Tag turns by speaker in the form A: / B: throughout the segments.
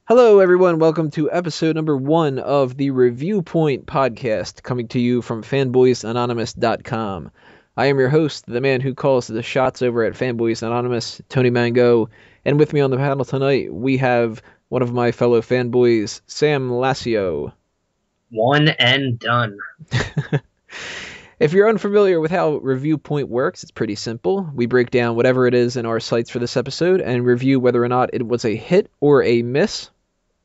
A: Hello, everyone. Welcome to episode number 1 of the Reviewpoint podcast, coming to you from fanboysanonymous.com. I am your host, the man who calls the shots over at Fanboys Anonymous, Tony Mango, and with me on the panel tonight, we have one of my fellow fanboys, Sam Lassio.
B: One and done.
A: If you're unfamiliar with how Reviewpoint works, it's pretty simple. We break down whatever it is in our sites for this episode and review whether or not it was a hit or a miss,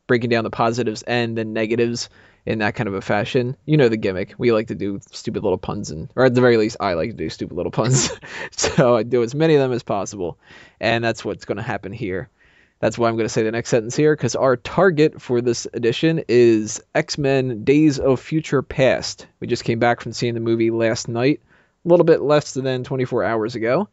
A: breaking down the positives and the negatives in that kind of a fashion. You know the gimmick. We like to do stupid little puns, or at the very least, I like to do stupid little puns. So I do as many of them as possible, and that's what's going to happen here. That's why I'm going to say the next sentence here, because our target for this edition is X-Men Days of Future Past. We just came back from seeing the movie last night, a little bit less than 24 hours ago,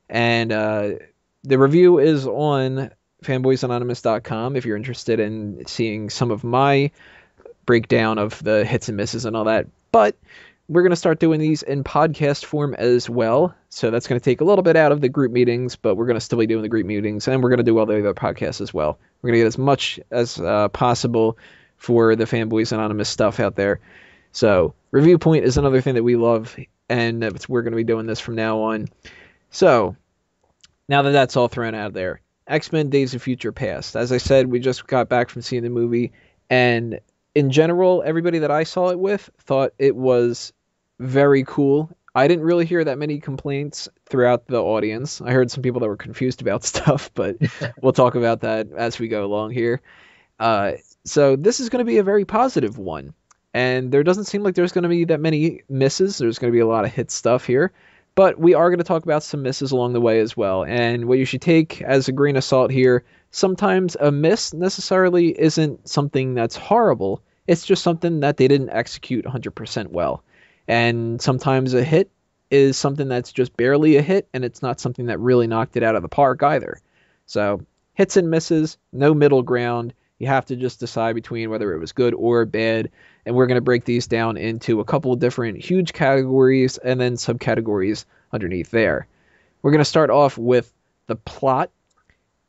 A: and the review is on fanboysanonymous.com if you're interested in seeing some of my breakdown of the hits and misses and all that. But we're going to start doing these in podcast form as well. So that's going to take a little bit out of the group meetings, but we're going to still be doing the group meetings, and we're going to do all the other podcasts as well. We're going to get as much as possible for the Fanboys Anonymous stuff out there. So Review Point is another thing that we love, and we're going to be doing this from now on. So now that that's all thrown out there, X-Men Days of Future Past. As I said, we just got back from seeing the movie, and in general, everybody that I saw it with thought it was very cool. I didn't really hear that many complaints throughout the audience. I heard some people that were confused about stuff, but we'll talk about that as we go along here. So this is going to be a very positive one, and there doesn't seem like there's going to be that many misses. There's going to be a lot of hit stuff here. But we are going to talk about some misses along the way as well. And what you should take as a grain of salt here, sometimes a miss necessarily isn't something that's horrible. It's just something that they didn't execute 100% well. And sometimes a hit is something that's just barely a hit, and it's not something that really knocked it out of the park either. So hits and misses, no middle ground. You have to just decide between whether it was good or bad. And we're going to break these down into a couple of different huge categories and then subcategories underneath there. We're going to start off with the plot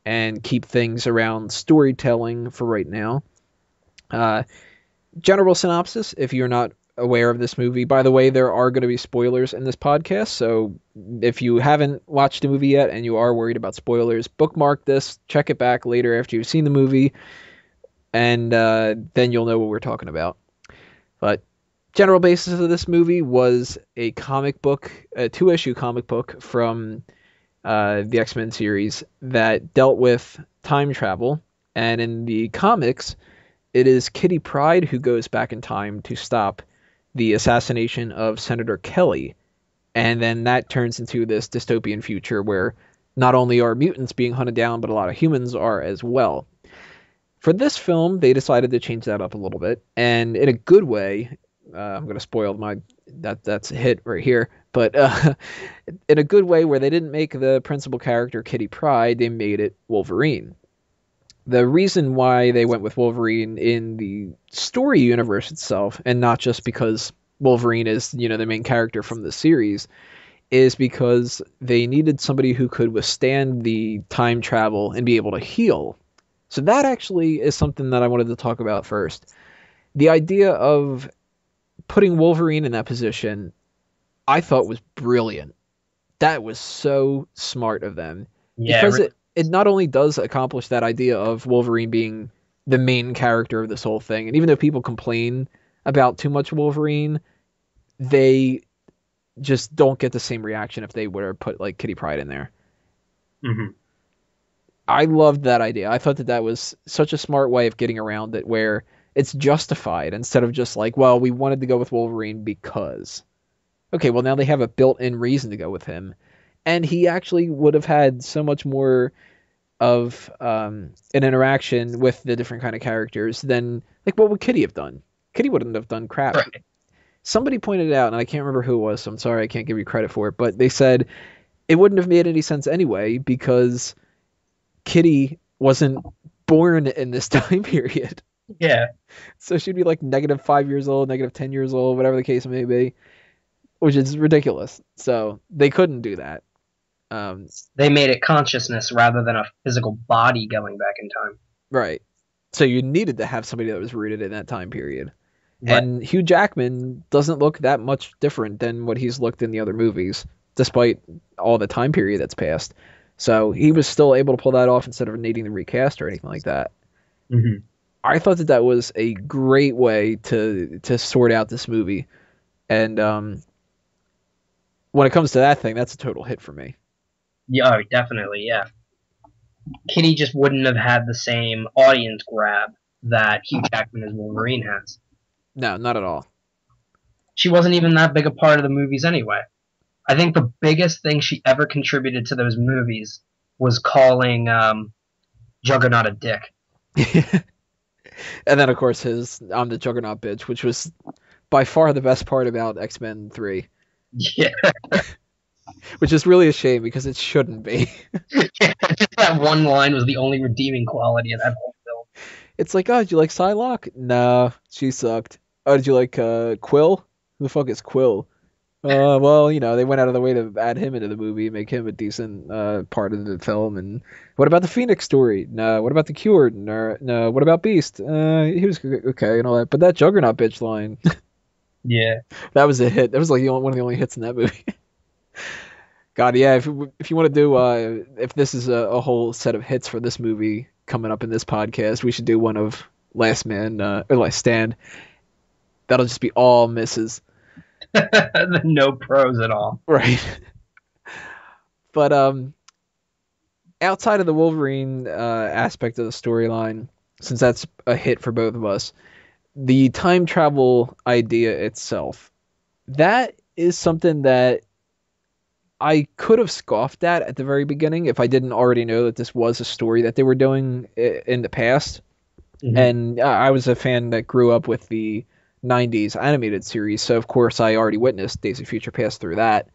A: and keep things around storytelling for right now. General synopsis, if you're not aware of this movie. By the way, there are going to be spoilers in this podcast, so if you haven't watched the movie yet and you are worried about spoilers, bookmark this, check it back later after you've seen the movie, and then you'll know what we're talking about. But general basis of this movie was a comic book, a 2-issue comic book from the X-Men series that dealt with time travel. And in the comics, it is Kitty Pryde who goes back in time to stop the assassination of Senator Kelly. And then that turns into this dystopian future where not only are mutants being hunted down, but a lot of humans are as well. For this film, they decided to change that up a little bit, and in a good way. I'm going to spoil that's a hit right here, but in a good way where they didn't make the principal character Kitty Pryde, they made it Wolverine. The reason why they went with Wolverine in the story universe itself, and not just because Wolverine is, the main character from the series, is because they needed somebody who could withstand the time travel and be able to heal. So that actually is something that I wanted to talk about first. The idea of putting Wolverine in that position, I thought was brilliant. That was so smart of them.
B: Yeah,
A: because it not only does accomplish that idea of Wolverine being the main character of this whole thing, and even though people complain about too much Wolverine, they just don't get the same reaction if they were to put like Kitty Pryde in there.
B: Mm-hmm.
A: I loved that idea. I thought that was such a smart way of getting around it, where it's justified instead of just like, well, we wanted to go with Wolverine because. Okay, well, now they have a built-in reason to go with him. And he actually would have had so much more of an interaction with the different kind of characters than, like, what would Kitty have done? Kitty wouldn't have done crap.
B: Right.
A: Somebody pointed it out, and I can't remember who it was, so I'm sorry I can't give you credit for it, but they said it wouldn't have made any sense anyway because Kitty wasn't born in this time period.
B: Yeah.
A: So she'd be like -5 years old, -10 years old, whatever the case may be, which is ridiculous. So they couldn't do that.
B: They made it consciousness rather than a physical body going back in time.
A: Right. So you needed to have somebody that was rooted in that time period.
B: Right.
A: And Hugh Jackman doesn't look that much different than what he's looked in the other movies, despite all the time period that's passed. So he was still able to pull that off instead of needing to recast or anything like that.
B: Hmm.
A: I thought that was a great way to sort out this movie. And when it comes to that thing, that's a total hit for me.
B: Yeah, oh, definitely, yeah. Kitty just wouldn't have had the same audience grab that Hugh Jackman as Wolverine has.
A: No, not at all.
B: She wasn't even that big a part of the movies anyway. I think the biggest thing she ever contributed to those movies was calling Juggernaut a dick.
A: And then, of course, his I'm the Juggernaut bitch, which was by far the best part about X-Men 3.
B: Yeah,
A: Which is really a shame because it shouldn't be.
B: just that one line was the only redeeming quality of that whole film.
A: It's like, oh, did you like Psylocke? Nah, she sucked. Oh, did you like Quill? Who the fuck is Quill? Well, they went out of the way to add him into the movie, make him a decent part of the film. And what about the Phoenix story? No. What about the Cure? No. No. What about Beast? He was okay and all that. But that Juggernaut bitch line,
B: Yeah.
A: that was a hit. That was like one of the only hits in that movie. God, yeah. If you want to do if this is a whole set of hits for this movie coming up in this podcast, we should do one of Last Man or Last Stand. That'll just be all misses.
B: No pros at all.
A: Right. But outside of the Wolverine aspect of the storyline, since that's a hit for both of us, the time travel idea itself, that is something that I could have scoffed at the very beginning if I didn't already know that this was a story that they were doing in the past.
B: Mm-hmm.
A: And I was a fan that grew up with the 90s animated series, so of course I already witnessed Days of Future Past through that.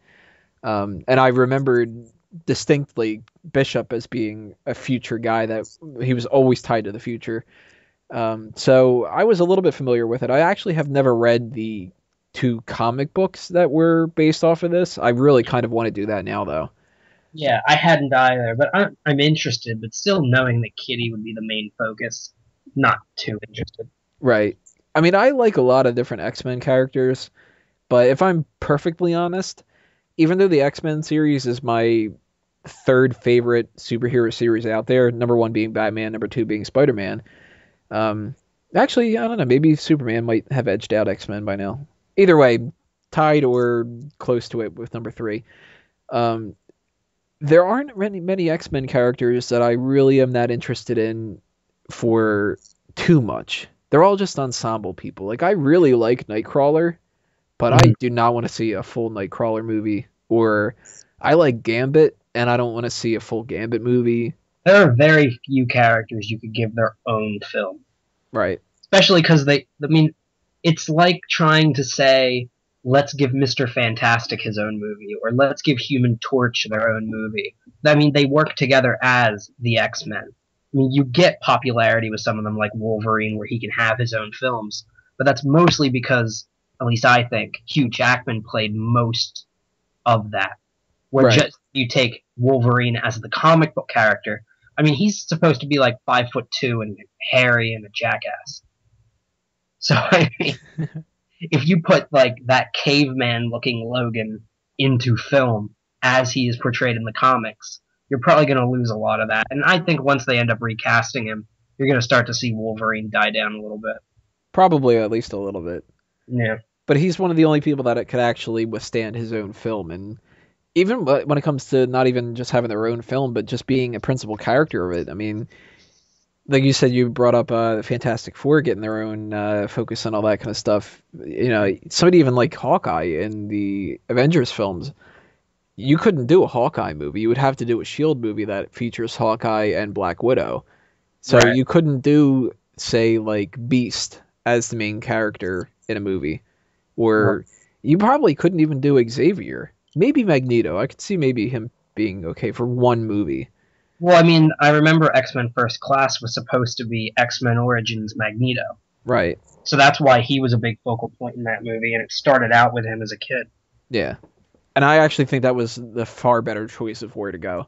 A: And I remembered distinctly Bishop as being a future guy, that he was always tied to the future. So I was a little bit familiar with it. I actually have never read the 2 comic books that were based off of this. I really kind of want to do that now, though.
B: Yeah, I hadn't either, but I'm interested, but still knowing that Kitty would be the main focus, not too interested.
A: Right. I mean, I like a lot of different X-Men characters, but if I'm perfectly honest, even though the X-Men series is my 3rd favorite superhero series out there, number 1 being Batman, number 2 being Spider-Man. Actually, I don't know, maybe Superman might have edged out X-Men by now. Either way, tied or close to it with number 3. There aren't many X-Men characters that I really am that interested in for too much. They're all just ensemble people. Like, I really like Nightcrawler, but I do not want to see a full Nightcrawler movie. Or I like Gambit, and I don't want to see a full Gambit movie.
B: There are very few characters you could give their own film.
A: Right.
B: Especially because it's like trying to say, let's give Mr. Fantastic his own movie, or let's give Human Torch their own movie. I mean, they work together as the X-Men. I mean, you get popularity with some of them, like Wolverine, where he can have his own films, but that's mostly because, at least I think, Hugh Jackman played most of that. Where
A: Right.
B: just you take Wolverine as the comic book character. I mean, he's supposed to be like 5'2" and hairy and a jackass. So I mean, if you put like that caveman-looking Logan into film as he is portrayed in the comics, you're probably going to lose a lot of that. And I think once they end up recasting him, you're going to start to see Wolverine die down a little bit.
A: Probably at least a little bit.
B: Yeah.
A: But he's one of the only people that could actually withstand his own film. And even when it comes to not even just having their own film, but just being a principal character of it, I mean, like you said, you brought up the Fantastic Four getting their own focus and all that kind of stuff. Somebody even like Hawkeye in the Avengers films. You couldn't do a Hawkeye movie. You would have to do a Shield movie that features Hawkeye and Black Widow. So
B: Right.
A: you couldn't do, say, like Beast as the main character in a movie. Or you probably couldn't even do Xavier. Maybe Magneto. I could see maybe him being okay for one movie.
B: Well, I mean, I remember X-Men First Class was supposed to be X-Men Origins Magneto.
A: Right.
B: So that's why he was a big focal point in that movie, and it started out with him as a kid.
A: Yeah. And I actually think that was the far better choice of where to go.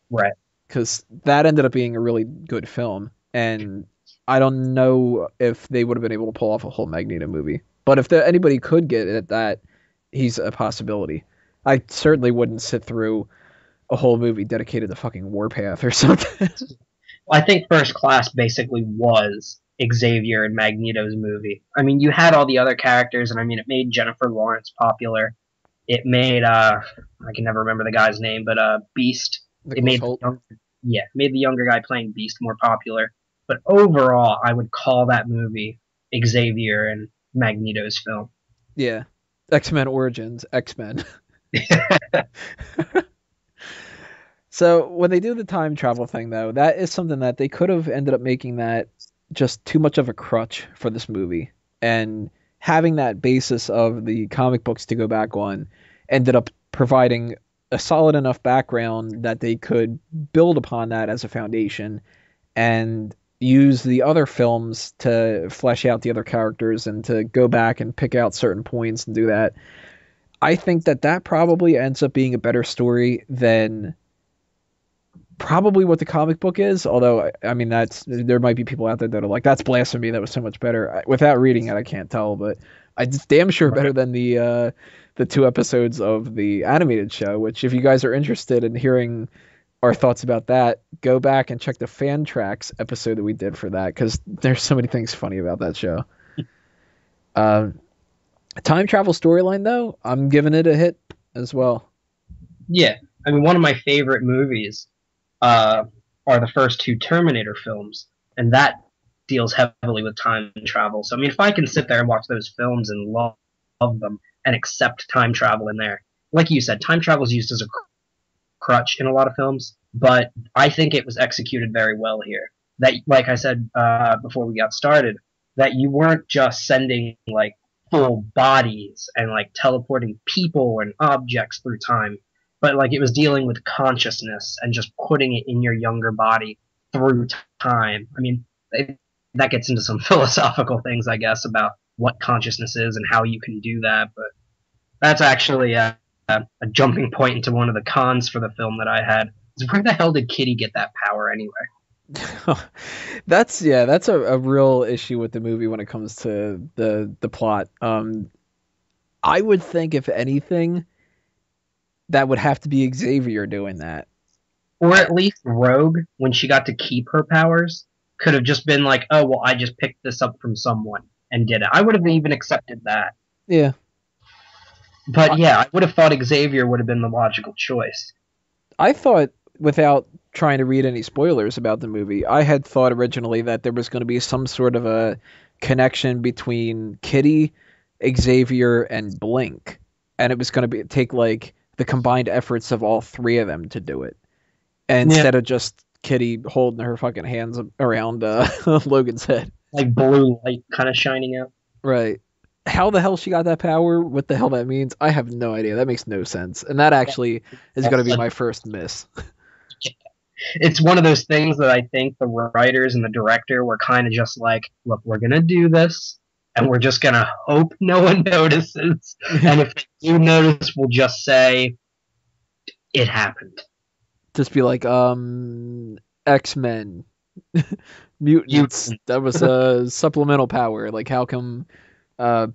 B: Right.
A: Because that ended up being a really good film. And I don't know if they would have been able to pull off a whole Magneto movie. But if anybody could get at that, he's a possibility. I certainly wouldn't sit through a whole movie dedicated to fucking Warpath or something.
B: I think First Class basically was Xavier and Magneto's movie. I mean, you had all the other characters, and I mean, it made Jennifer Lawrence popular. It made I can never remember the guy's name, but Beast. It
A: Nicholas
B: made
A: Holt.
B: made the younger guy playing Beast more popular. But overall, I would call that movie Xavier and Magneto's film.
A: Yeah. X-Men Origins, X-Men. So when they do the time travel thing, though, that is something that they could have ended up making that just too much of a crutch for this movie. And having that basis of the comic books to go back on ended up providing a solid enough background that they could build upon that as a foundation and use the other films to flesh out the other characters and to go back and pick out certain points and do that. I think that probably ends up being a better story than probably what the comic book is, although I mean there might be people out there that are like, that's blasphemy, that was so much better. Without reading it, I can't tell, but it's damn sure better than the 2 episodes of the animated show, which if you guys are interested in hearing our thoughts about that, go back and check the fan tracks episode that we did for that, because there's so many things funny about that show. Time travel storyline, though, I'm giving it a hit as well.
B: Yeah, I mean, one of my favorite movies are the first 2 Terminator films, and that deals heavily with time travel. So, I mean, if I can sit there and watch those films and love them and accept time travel in there, like you said, time travel is used as a crutch in a lot of films, but I think it was executed very well here. That, like I said before we got started, that you weren't just sending like full bodies and like teleporting people and objects through time, but like it was dealing with consciousness and just putting it in your younger body through time. I mean, that gets into some philosophical things, I guess, about what consciousness is and how you can do that, but that's actually a jumping point into one of the cons for the film that I had. Where the hell did Kitty get that power anyway?
A: That's a real issue with the movie when it comes to the plot. I would think, if anything, that would have to be Xavier doing that.
B: Or at least Rogue, when she got to keep her powers, could have just been like, oh, well, I just picked this up from someone and did it. I would have even accepted that.
A: Yeah.
B: But yeah, I would have thought Xavier would have been the logical choice.
A: I thought, without trying to read any spoilers about the movie, I had thought originally that there was going to be some sort of a connection between Kitty, Xavier, and Blink, and it was going to take like the combined efforts of all 3 of them to do it, and instead of just Kitty holding her fucking hands around Logan's head,
B: like blue light kind of shining out.
A: Right. How the hell she got that power? What the hell that means? I have no idea. That makes no sense, and that actually is going to be my first miss.
B: It's one of those things that I think the writers and the director were kind of just like, look, we're going to do this, and we're just going to hope no one notices. And if they do notice, we'll just say, it happened.
A: Just be like, X-Men. Mutants. That was a supplemental power. Like, how come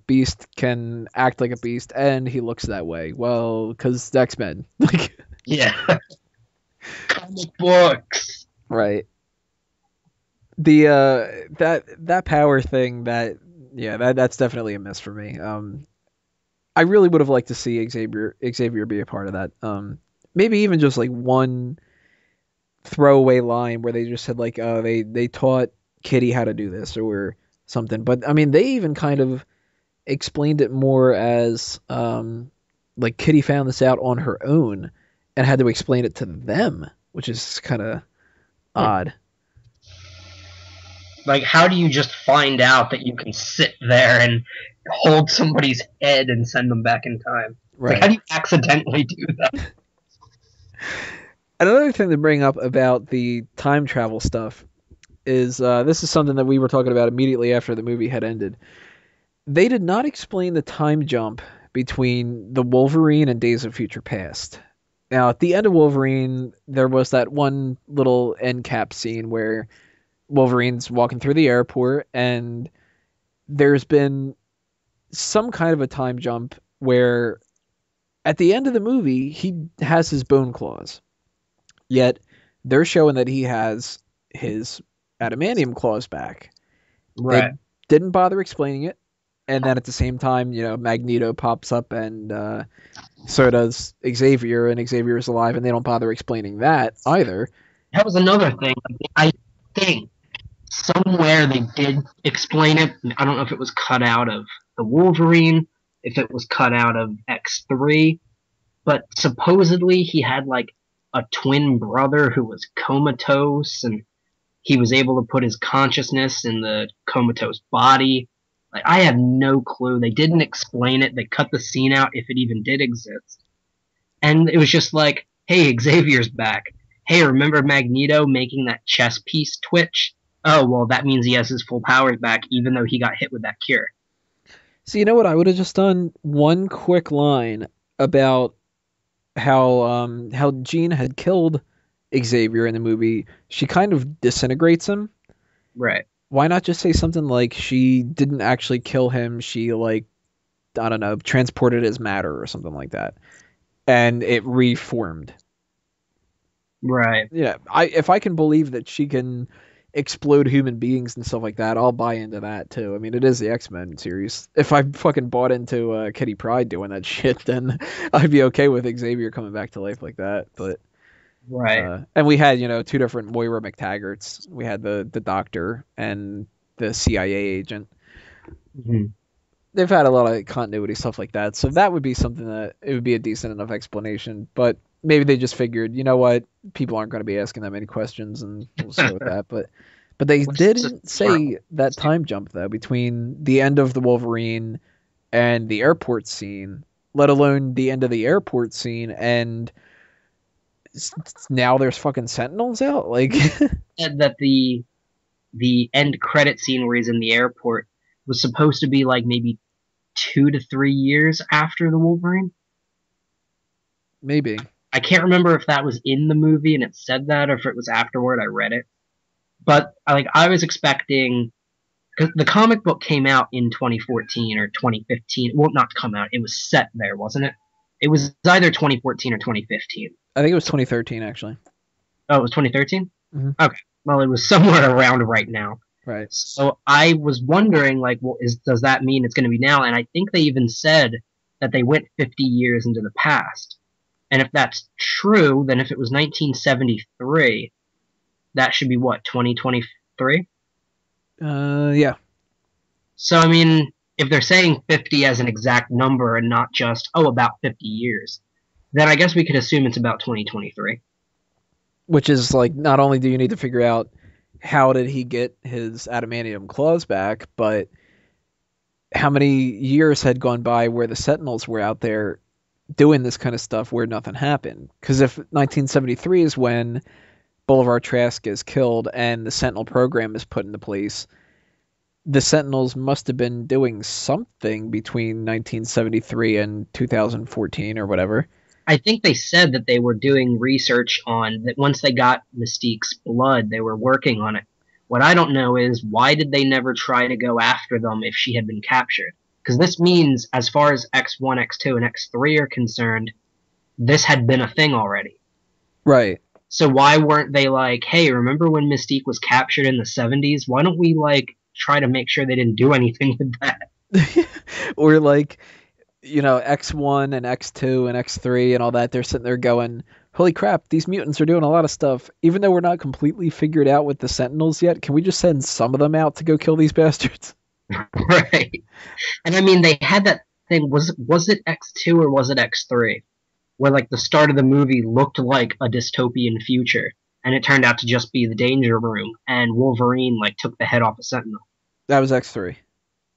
A: Beast can act like a beast and he looks that way? Well, because X-Men. Like,
B: yeah. Comic books.
A: Right. The that power thing, that's definitely a miss for me. I really would have liked to see Xavier be a part of that. Maybe even just like one throwaway line where they just said like, oh, they taught Kitty how to do this or something. But I mean, they even kind of explained it more as like Kitty found this out on her own and had to explain it to them, which is kind of odd.
B: Like, how do you just find out that you can sit there and hold somebody's head and send them back in time?
A: Right.
B: Like, how do you accidentally do that?
A: Another thing to bring up about the time travel stuff is this is something that we were talking about immediately after the movie had ended. They did not explain the time jump between the Wolverine and Days of Future Past. Now, at the end of Wolverine, there was that one little end cap scene where Wolverine's walking through the airport, and there's been some kind of a time jump where at the end of the movie he has his bone claws, yet they're showing that he has his adamantium claws back. They
B: Right.
A: didn't bother explaining it, and then at the same time, Magneto pops up, and so does Xavier, and Xavier's alive, and they don't bother explaining that either.
B: That was another thing. I think somewhere they did explain it. I don't know if it was cut out of the Wolverine, if it was cut out of X3, but supposedly he had like a twin brother who was comatose, and he was able to put his consciousness in the comatose body. Like, I have no clue. They didn't explain it. They cut the scene out if it even did exist. And it was just like, hey, Xavier's back. Hey, remember Magneto making that chess piece twitch? Oh, well, that means he has his full powers back, even though he got hit with that cure.
A: So you know what? I would have just done one quick line about how Jean had killed Xavier in the movie. She kind of disintegrates him.
B: Right.
A: Why not just say something like she didn't actually kill him? She, like, I don't know, transported his matter or something like that, and it reformed.
B: Right.
A: Yeah, if I can believe that she can explode human beings and stuff like that, I'll buy into that too. I mean, it is the X-Men series. If I fucking bought into Kitty Pryde doing that shit, then I'd be okay with Xavier coming back to life like that. But
B: Right.
A: and we had, two different Moira McTaggarts. We had the doctor and the CIA agent.
B: Mm-hmm.
A: They've had a lot of continuity stuff like that, so that would be something that it would be a decent enough explanation. But maybe they just figured, you know what, people aren't going to be asking that many questions, and we'll just go with that. But they didn't say that time jump though between the end of the Wolverine and the airport scene, let alone the end of the airport scene, and now there's fucking Sentinels out. Like,
B: Said that the end credit scene where he's in the airport was supposed to be like maybe 2 to 3 years after the Wolverine.
A: maybe.
B: I can't remember if that was in the movie and it said that, or if it was afterward. I read it, but I was expecting, because the comic book came out in 2014 or 2015. Well, not come out. It was set there, wasn't it? It was either 2014 or 2015.
A: I think it was 2013 actually.
B: Oh, it was 2013?
A: Mm-hmm.
B: Okay. Well, it was somewhere around right now.
A: Right.
B: So I was wondering, like, well, does that mean it's going to be now? And I think they even said that they went 50 years into the past. And if that's true, then if it was 1973, that should be what, 2023?
A: Yeah.
B: So, I mean, if they're saying 50 as an exact number and not just, oh, about 50 years, then I guess we could assume it's about 2023.
A: Which is like, not only do you need to figure out how did he get his adamantium claws back, but how many years had gone by where the Sentinels were out there doing this kind of stuff where nothing happened. Because if 1973 is when Bolivar Trask is killed and the Sentinel program is put into place, the Sentinels must have been doing something between 1973 and 2014 or whatever.
B: I think they said that they were doing research on that. Once they got Mystique's blood, they were working on it. What I don't know is, why did they never try to go after them if she had been captured? Because this means, as far as X1, X2, and X3 are concerned, this had been a thing already.
A: Right.
B: So why weren't they like, hey, remember when Mystique was captured in the 70s? Why don't we, like, try to make sure they didn't do anything with that?
A: Or like, X1 and X2 and X3 and all that, they're sitting there going, holy crap, these mutants are doing a lot of stuff. Even though we're not completely figured out with the Sentinels yet, can we just send some of them out to go kill these bastards?
B: Right. And I mean, they had that thing, was it X2 or was it X3? Where, like, the start of the movie looked like a dystopian future, and it turned out to just be the Danger Room, and Wolverine, like, took the head off a Sentinel.
A: That was X3.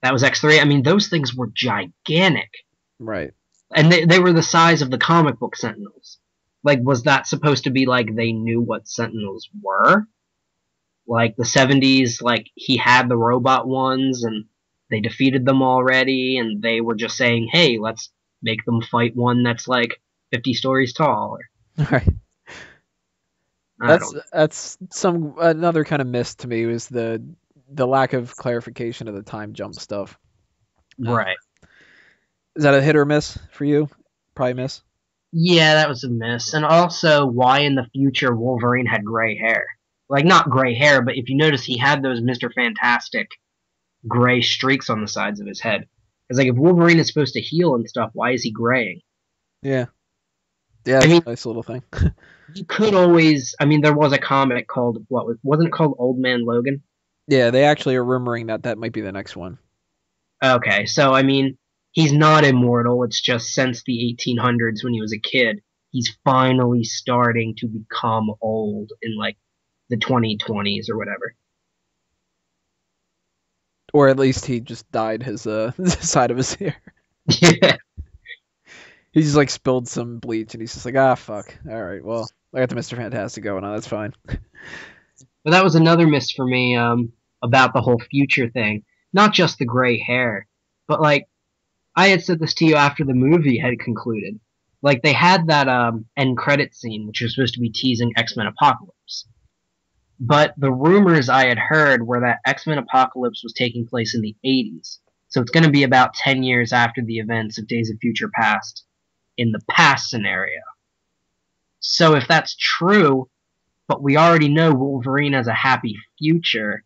B: That was X3? I mean, those things were gigantic.
A: Right.
B: And they were the size of the comic book Sentinels. Like, was that supposed to be, like, they knew what Sentinels were? Like, the 70s, like, he had the robot ones, and they defeated them already, and they were just saying, hey, let's make them fight one that's, like, 50 stories tall.
A: Right.
B: I don't.
A: That's another kind of miss to me was the lack of clarification of the time jump stuff.
B: Right.
A: Is that a hit or miss for you? Probably miss.
B: Yeah, that was a miss. And also, why in the future Wolverine had gray hair? Like, not gray hair, but if you notice, he had those Mr. Fantastic gray streaks on the sides of his head. It's like, if Wolverine is supposed to heal and stuff, why is he graying?
A: Yeah. Yeah,
B: I
A: it's
B: mean,
A: a nice little thing.
B: you could always. I mean, there was a comic called, wasn't it called Old Man Logan?
A: Yeah, they actually are rumoring that might be the next one.
B: Okay, so, I mean, he's not immortal. It's just since the 1800s when he was a kid, he's finally starting to become old in, like, the 2020s or whatever.
A: Or at least he just dyed his side of his hair.
B: Yeah.
A: He just like spilled some bleach and he's just like, ah, fuck. All right, well, I got the Mr. Fantastic going on. That's fine.
B: But that was another miss for me about the whole future thing. Not just the gray hair, but like I had said this to you after the movie had concluded. Like they had that end credit scene, which was supposed to be teasing X-Men Apocalypse. But the rumors I had heard were that X-Men Apocalypse was taking place in the 80s. So it's going to be about 10 years after the events of Days of Future Past in the past scenario. So if that's true, but we already know Wolverine has a happy future,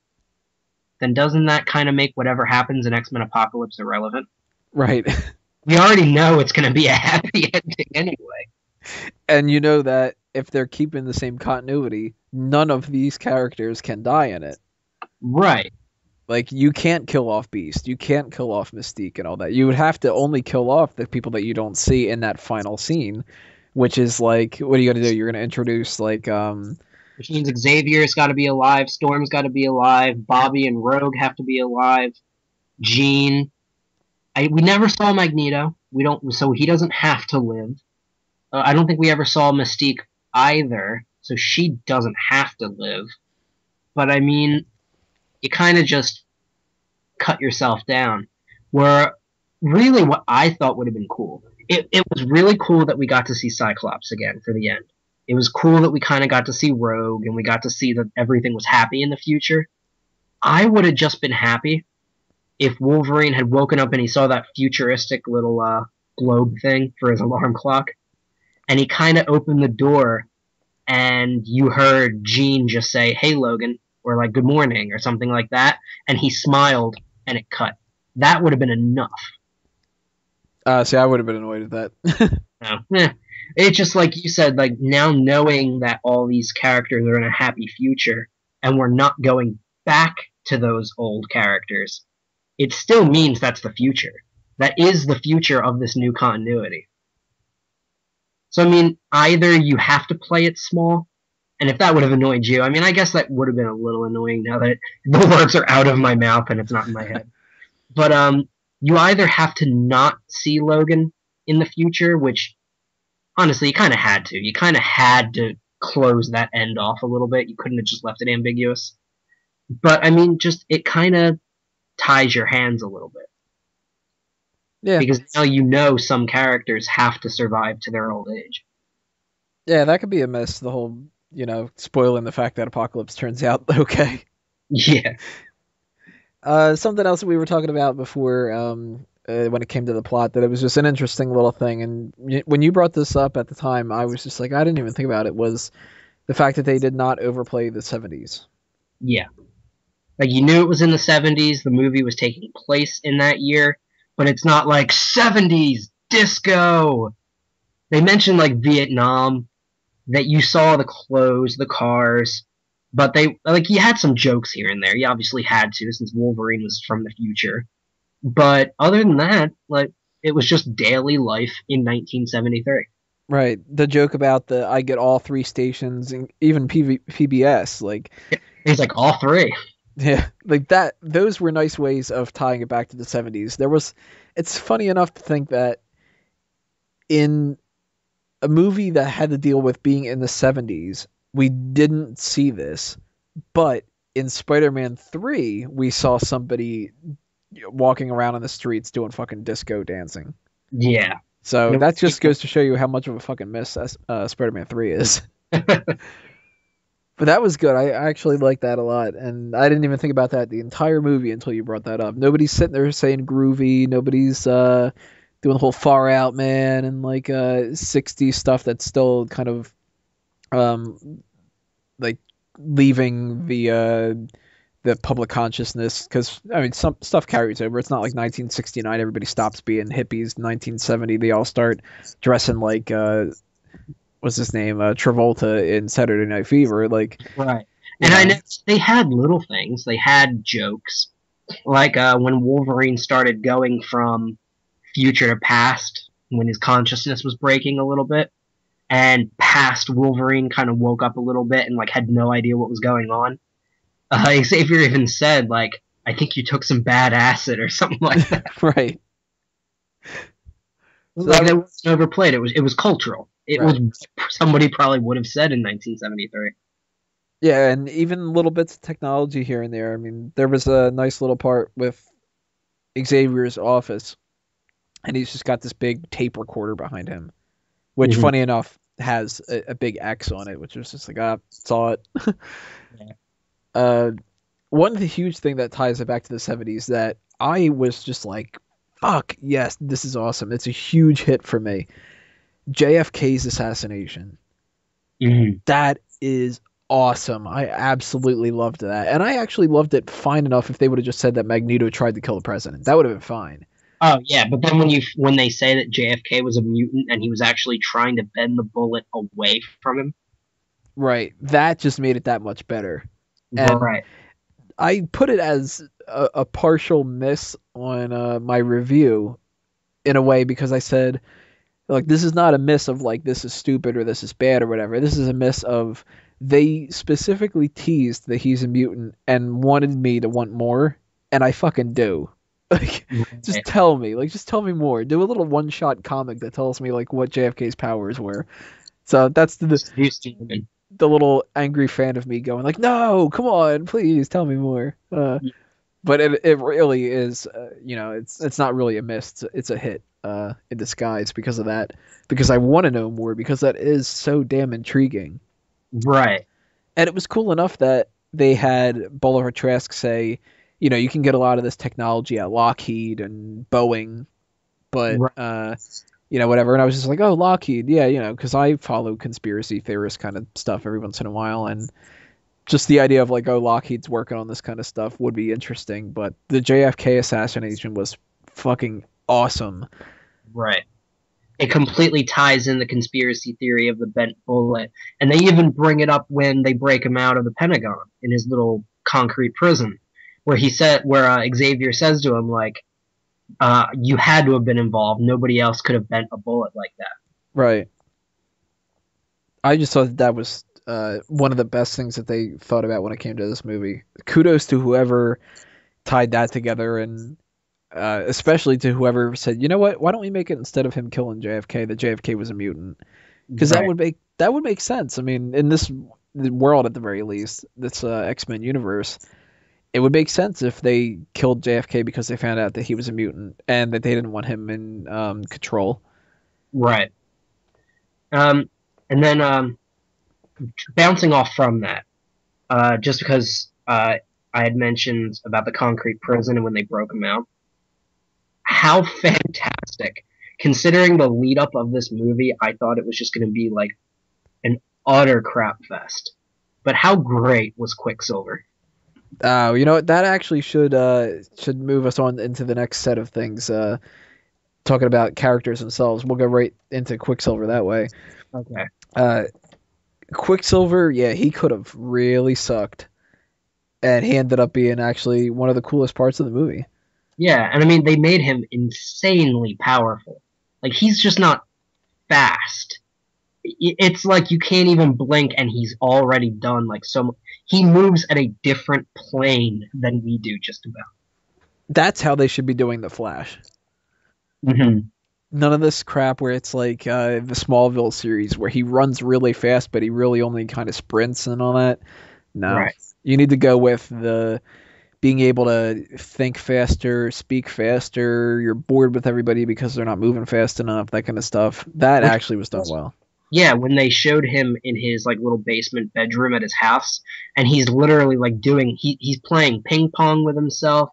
B: then doesn't that kind of make whatever happens in X-Men Apocalypse irrelevant?
A: Right.
B: We already know it's going to be a happy ending anyway.
A: And you know that if they're keeping the same continuity, none of these characters can die in it.
B: Right.
A: Like, you can't kill off Beast. You can't kill off Mystique and all that. You would have to only kill off the people that you don't see in that final scene, which is like, what are you going to do? You're going to introduce, like,
B: Which means Xavier's got to be alive, Storm's got to be alive, Bobby and Rogue have to be alive, Jean. We never saw Magneto. So he doesn't have to live. I don't think we ever saw Mystique either, so she doesn't have to live. But I mean, you kind of just cut yourself down. Where really what I thought would have been cool. It was really cool that we got to see Cyclops again for the end. It was cool that we kind of got to see Rogue and we got to see that everything was happy in the future. I would have just been happy if Wolverine had woken up and he saw that futuristic little globe thing for his alarm clock. And he kind of opened the door and you heard Jean just say, "Hey, Logan," or like, "Good morning," or something like that. And he smiled and it cut. That would have been enough.
A: see, I would have been annoyed at that.
B: No. It's just like you said, like now knowing that all these characters are in a happy future and we're not going back to those old characters, it still means that's the future. That is the future of this new continuity. So, I mean, either you have to play it small, and if that would have annoyed you, I mean, I guess that would have been a little annoying now that the words are out of my mouth and it's not in my head. But you either have to not see Logan in the future, which, honestly, you kind of had to. You kind of had to close that end off a little bit. You couldn't have just left it ambiguous. But, I mean, just, it kind of ties your hands a little bit.
A: Yeah.
B: Because now you know some characters have to survive to their old age.
A: Yeah, that could be a miss, the whole, spoiling the fact that Apocalypse turns out okay.
B: Yeah.
A: Something else that we were talking about before when it came to the plot, that it was just an interesting little thing. And when you brought this up at the time, I was just like, I didn't even think about it, was the fact that they did not overplay the 70s.
B: Yeah. Like, you knew it was in the 70s, the movie was taking place in that year, but it's not like 70s disco. They mentioned like Vietnam, that you saw the clothes, the cars, but you had some jokes here and there. You obviously had to, since Wolverine was from the future. But other than that, like, it was just daily life in 1973.
A: Right. The joke about I get all three stations, and even PBS, like,
B: he's like, all three.
A: Yeah, like that. Those were nice ways of tying it back to the 70s. It's funny enough to think that in a movie that had to deal with being in the 70s, we didn't see this, but in Spider-Man 3, we saw somebody walking around on the streets doing fucking disco dancing.
B: Yeah.
A: So that just goes to show you how much of a fucking miss Spider-Man 3 is. But that was good. I actually liked that a lot, and I didn't even think about that the entire movie until you brought that up. Nobody's sitting there saying groovy. Nobody's doing the whole Far Out Man and like 60s stuff that's still kind of like leaving the public consciousness, because I mean some stuff carries over. It's not like 1969 everybody stops being hippies. 1970 they all start dressing like what's his name, Travolta in Saturday Night Fever, like.
B: Right. And I know they had little things. They had jokes, like when Wolverine started going from future to past, when his consciousness was breaking a little bit, and past Wolverine kind of woke up a little bit and like had no idea what was going on. Xavier even said, like, I think you took some bad acid or something like that.
A: Right.
B: Like, that wasn't overplayed. It was cultural. It was somebody probably would have said in 1973.
A: Yeah, and even little bits of technology here and there. I mean, there was a nice little part with Xavier's office, and he's just got this big tape recorder behind him, which, funny enough, has a big X on it, which was just like, saw it. One huge thing that ties it back to the 70s that I was just like, fuck, yes, this is awesome. It's a huge hit for me. JFK's assassination. That is awesome. I absolutely loved that. And I actually loved it fine enough if they would have just said that Magneto tried to kill the president. That would have been fine.
B: Oh, yeah, but then when they say that JFK was a mutant and he was actually trying to bend the bullet away from him.
A: Right. That just made it that much better. And
B: right.
A: I put it as a partial miss on my review in a way, because I said, like, this is not a miss of like this is stupid or this is bad or whatever. This is a miss of they specifically teased that he's a mutant and wanted me to want more, and I fucking do. Like, just tell me. Like, just tell me more. Do a little one-shot comic that tells me like what JFK's powers were. So that's the little angry fan of me going like, no, come on, please tell me more. But it really is, it's not really a miss. It's a hit in disguise because of that. Because I want to know more, because that is so damn intriguing.
B: Right.
A: And it was cool enough that they had Bolivar Trask say, you can get a lot of this technology at Lockheed and Boeing, but, whatever. And I was just like, oh, Lockheed, yeah, because I follow conspiracy theorist kind of stuff every once in a while. And just the idea of like, oh, Lockheed's working on this kind of stuff would be interesting. But the JFK assassination was fucking awesome.
B: Right. It completely ties in the conspiracy theory of the bent bullet. And they even bring it up when they break him out of the Pentagon in his little concrete prison, where Xavier says to him, like, you had to have been involved. Nobody else could have bent a bullet like that.
A: Right. I just thought that was one of the best things that they thought about when it came to this movie. Kudos to whoever tied that together, and especially to whoever said, you know what, why don't we make it, instead of him killing JFK, that JFK was a mutant? Because that would make sense. I mean, in this world, at the very least, this X-Men universe, it would make sense if they killed JFK because they found out that he was a mutant and that they didn't want him in control.
B: Right. And then bouncing off from that, just because I had mentioned about the concrete prison and when they broke him out, how fantastic. Considering the lead up of this movie, I thought it was just going to be like an utter crap fest. But how great was Quicksilver?
A: You know what? That actually should move us on into the next set of things. Talking about characters themselves, we'll go right into Quicksilver that way.
B: Okay.
A: Quicksilver, yeah, he could have really sucked, and he ended up being actually one of the coolest parts of the movie.
B: Yeah, and I mean, they made him insanely powerful. Like, he's just not fast. It's like you can't even blink and he's already done like he moves at a different plane than we do, just about.
A: That's how they should be doing the Flash.
B: Mm-hmm.
A: None of this crap where it's like the Smallville series where he runs really fast but he really only kind of sprints and all that. No. Right. You need to go with the being able to think faster, speak faster, you're bored with everybody because they're not moving fast enough, that kind of stuff. That actually was done well.
B: Yeah, when they showed him in his like little basement bedroom at his house, and he's literally like he's playing ping pong with himself.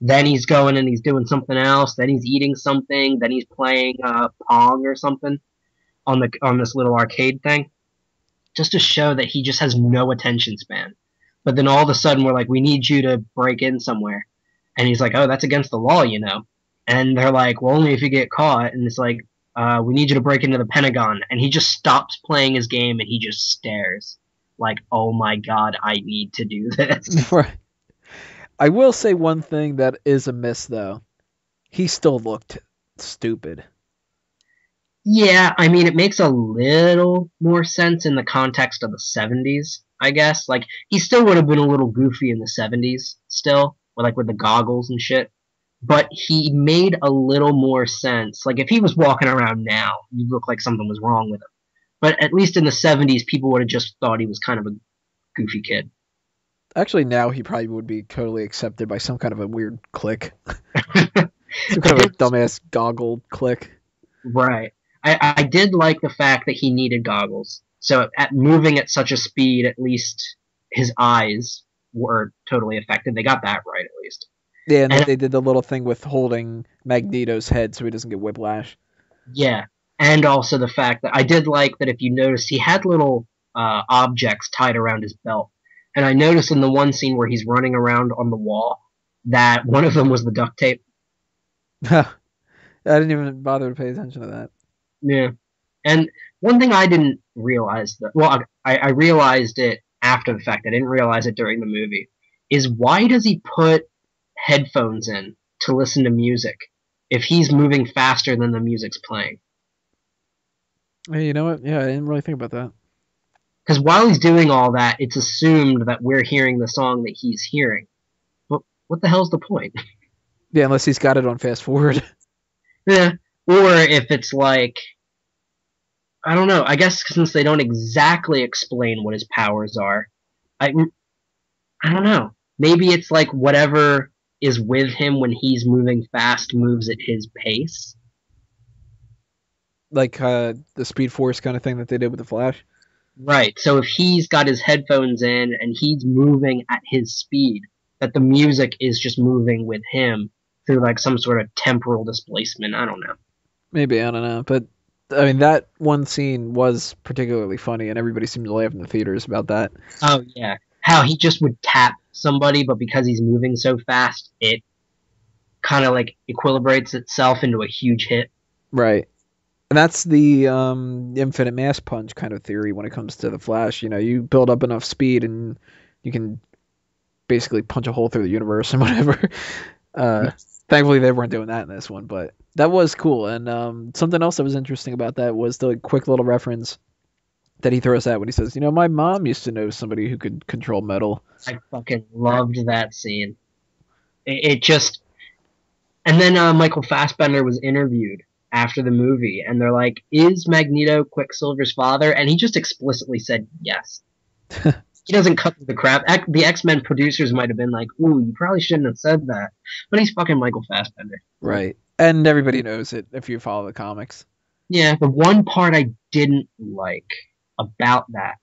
B: Then he's going and he's doing something else. Then he's eating something. Then he's playing pong or something on this little arcade thing, just to show that he just has no attention span. But then all of a sudden we're like, we need you to break in somewhere, and he's like, oh, that's against the law, you know. And they're like, well, only if you get caught. And it's like, we need you to break into the Pentagon. And he just stops playing his game and he just stares like, oh my god, I need to do this.
A: Right. I will say one thing that is a miss, though. He still looked stupid.
B: Yeah, I mean, it makes a little more sense in the context of the 70s, I guess. Like, he still would have been a little goofy in the 70s, still, with the goggles and shit. But he made a little more sense. Like, if he was walking around now, you'd look like something was wrong with him. But at least in the 70s, people would have just thought he was kind of a goofy kid.
A: Actually, now he probably would be totally accepted by some kind of a weird clique. Some kind of a dumbass goggle clique.
B: Right. I did like the fact that he needed goggles. So at moving at such a speed, at least his eyes were totally affected. They got that right, at least.
A: Yeah, and they did the little thing with holding Magneto's head so he doesn't get whiplash.
B: Yeah, and also the fact that I did like that if you notice, he had little objects tied around his belt. And I noticed in the one scene where he's running around on the wall that one of them was the duct tape.
A: I didn't even bother to pay attention to that.
B: Yeah. And one thing I didn't realize I realized it after the fact. I didn't realize it during the movie. Is why does he put headphones in to listen to music if he's moving faster than the music's playing?
A: Hey, you know what? Yeah, I didn't really think about that.
B: Because while he's doing all that, it's assumed that we're hearing the song that he's hearing. But what the hell's the point?
A: Yeah, unless he's got it on fast forward.
B: Yeah. Or if it's like, I don't know. I guess since they don't exactly explain what his powers are, I don't know. Maybe it's like whatever is with him when he's moving fast moves at his pace.
A: Like the Speed Force kind of thing that they did with the Flash.
B: Right. So if he's got his headphones in and he's moving at his speed, that the music is just moving with him through like some sort of temporal displacement. I don't know.
A: Maybe, I don't know. But, I mean, that one scene was particularly funny, and everybody seemed to laugh in the theaters about that.
B: Oh, yeah. How he just would tap somebody, but because he's moving so fast, it kind of like equilibrates itself into a huge hit.
A: Right. And that's the infinite mass punch kind of theory when it comes to the Flash. You know, you build up enough speed and you can basically punch a hole through the universe and whatever. Thankfully, they weren't doing that in this one, but that was cool. And something else that was interesting about that was the quick little reference that he throws out when he says, you know, my mom used to know somebody who could control metal.
B: I fucking loved that scene. It just... And then Michael Fassbender was interviewed after the movie, and they're like, is Magneto Quicksilver's father? And he just explicitly said yes. He doesn't cut the crap. The X-Men producers might have been like, ooh, you probably shouldn't have said that. But he's fucking Michael Fassbender.
A: Right. And everybody knows it if you follow the comics.
B: Yeah, the one part I didn't like about that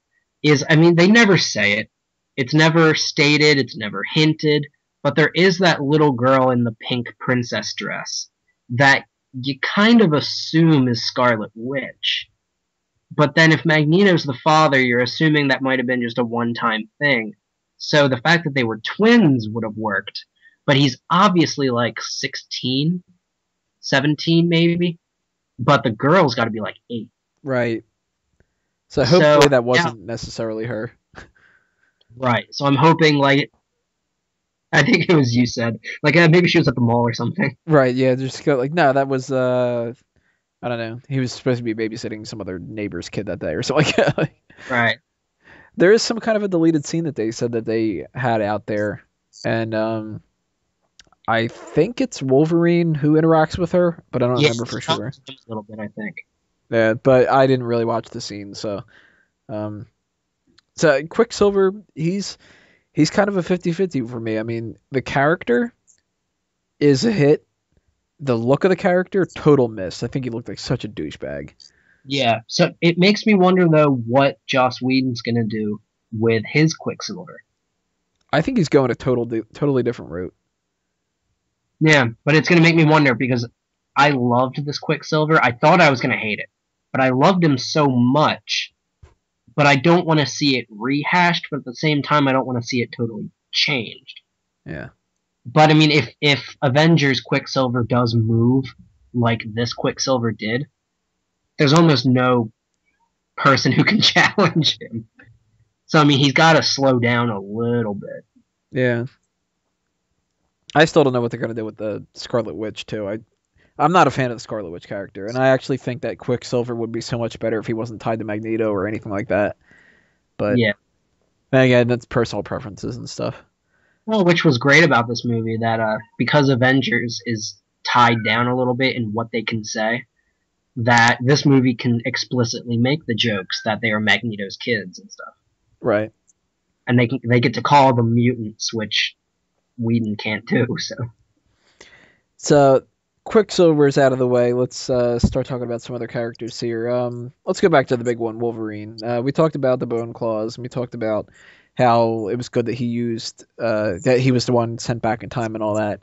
B: is, I mean, they never say it. It's never stated, it's never hinted, but there is that little girl in the pink princess dress that you kind of assume is Scarlet Witch. But then if Magneto's the father, you're assuming that might have been just a one-time thing. So the fact that they were twins would have worked. But he's obviously like 16, 17 maybe. But the girl's got to be like 8.
A: Right. So hopefully that wasn't necessarily her.
B: Right. So I'm hoping like... I think it was you said. Like, maybe she was at the mall or something.
A: Right, yeah, just go like, no, that was, I don't know. He was supposed to be babysitting some other neighbor's kid that day or something like that.
B: Right.
A: There is some kind of a deleted scene that they said that they had out there. And I think it's Wolverine who interacts with her, but I don't remember for sure.
B: A little bit, I think.
A: Yeah, but I didn't really watch the scene, so... So Quicksilver, he's kind of a 50-50 for me. I mean, the character is a hit. The look of the character, total miss. I think he looked like such a douchebag.
B: Yeah, so it makes me wonder though what Joss Whedon's gonna do with his Quicksilver.
A: I think he's going a totally different route.
B: Yeah, but it's gonna make me wonder because I loved this Quicksilver. I thought I was gonna hate it, but I loved him so much. But I don't want to see it rehashed. But at the same time, I don't want to see it totally changed.
A: Yeah.
B: But I mean, if Avengers Quicksilver does move like this Quicksilver did, there's almost no person who can challenge him. So I mean, he's got to slow down a little bit.
A: Yeah. I still don't know what they're gonna do with the Scarlet Witch too. I'm not a fan of the Scarlet Witch character, and I actually think that Quicksilver would be so much better if he wasn't tied to Magneto or anything like that. But
B: Yeah.
A: again, that's personal preferences and stuff.
B: Well, which was great about this movie that because Avengers is tied down a little bit in what they can say, that this movie can explicitly make the jokes that they are Magneto's kids and stuff,
A: Right.
B: and they get to call them mutants, which Whedon can't do.
A: So Quicksilver's out of the way. Let's start talking about some other characters here. Let's go back to the big one, Wolverine. We talked about the bone claws, and we talked about how it was good that he used that he was the one sent back in time and all that.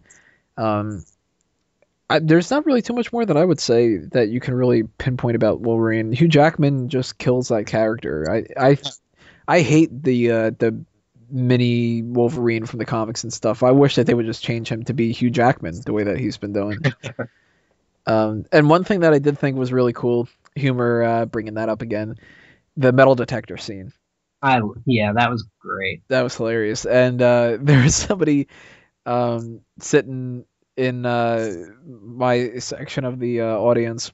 A: There's not really too much more that I would say that you can really pinpoint about Wolverine. Hugh Jackman just kills that character. I hate the mini Wolverine from the comics and stuff. I wish that they would just change him to be Hugh Jackman the way that he's been doing. And one thing that I did think was really cool, humor, bringing that up again, the metal detector scene.
B: Yeah, that was great.
A: That was hilarious. And there was somebody sitting in my section of the audience.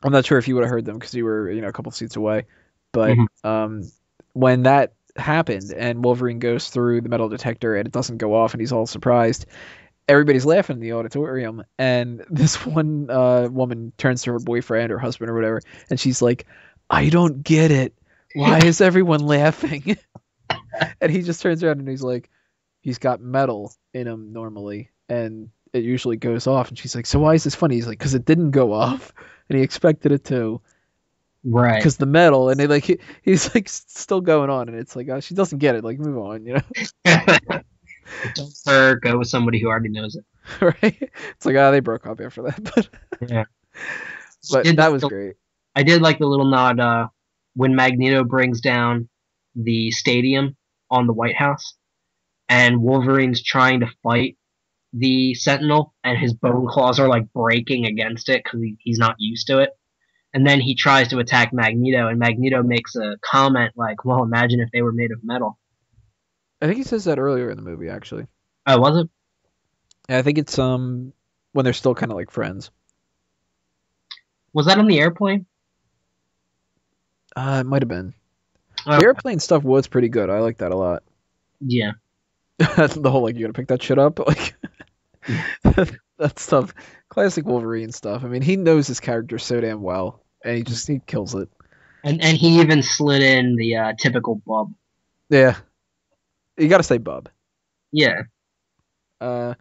A: I'm not sure if you would have heard them because you were, a couple seats away. But when that happened and Wolverine goes through the metal detector and it doesn't go off and he's all surprised, everybody's laughing in the auditorium. And this one woman turns to her boyfriend or husband or whatever, and she's like, "I don't get it. Why is everyone laughing?" And he just turns around and he's like, "He's got metal in him normally, and it usually goes off." And she's like, "So why is this funny?" He's like, "Because it didn't go off, and he expected it to."
B: Right.
A: Because the metal, and he's like still going on, and it's like, oh, she doesn't get it. Like, move on,
B: Don't her go with somebody who already knows it.
A: Right? It's like, they broke up after that, but
B: Yeah.
A: but that was great.
B: I did like the little nod when Magneto brings down the stadium on the White House, and Wolverine's trying to fight the Sentinel, and his bone claws are like breaking against it because he's not used to it. And then he tries to attack Magneto, and Magneto makes a comment like, "Well, imagine if they were made of metal."
A: I think he says that earlier in the movie, actually.
B: Oh, was it?
A: I think it's when they're still kind of like friends.
B: Was that on the airplane?
A: It might have been.
B: Oh,
A: The airplane stuff was pretty good. I like that a lot.
B: yeah.
A: The whole, like, you gotta pick that shit up, like that stuff. Classic Wolverine stuff. I mean, he knows his character so damn well, and he kills it.
B: And he even slid in the typical bub.
A: Yeah, you gotta say bub.
B: Yeah.
A: Well,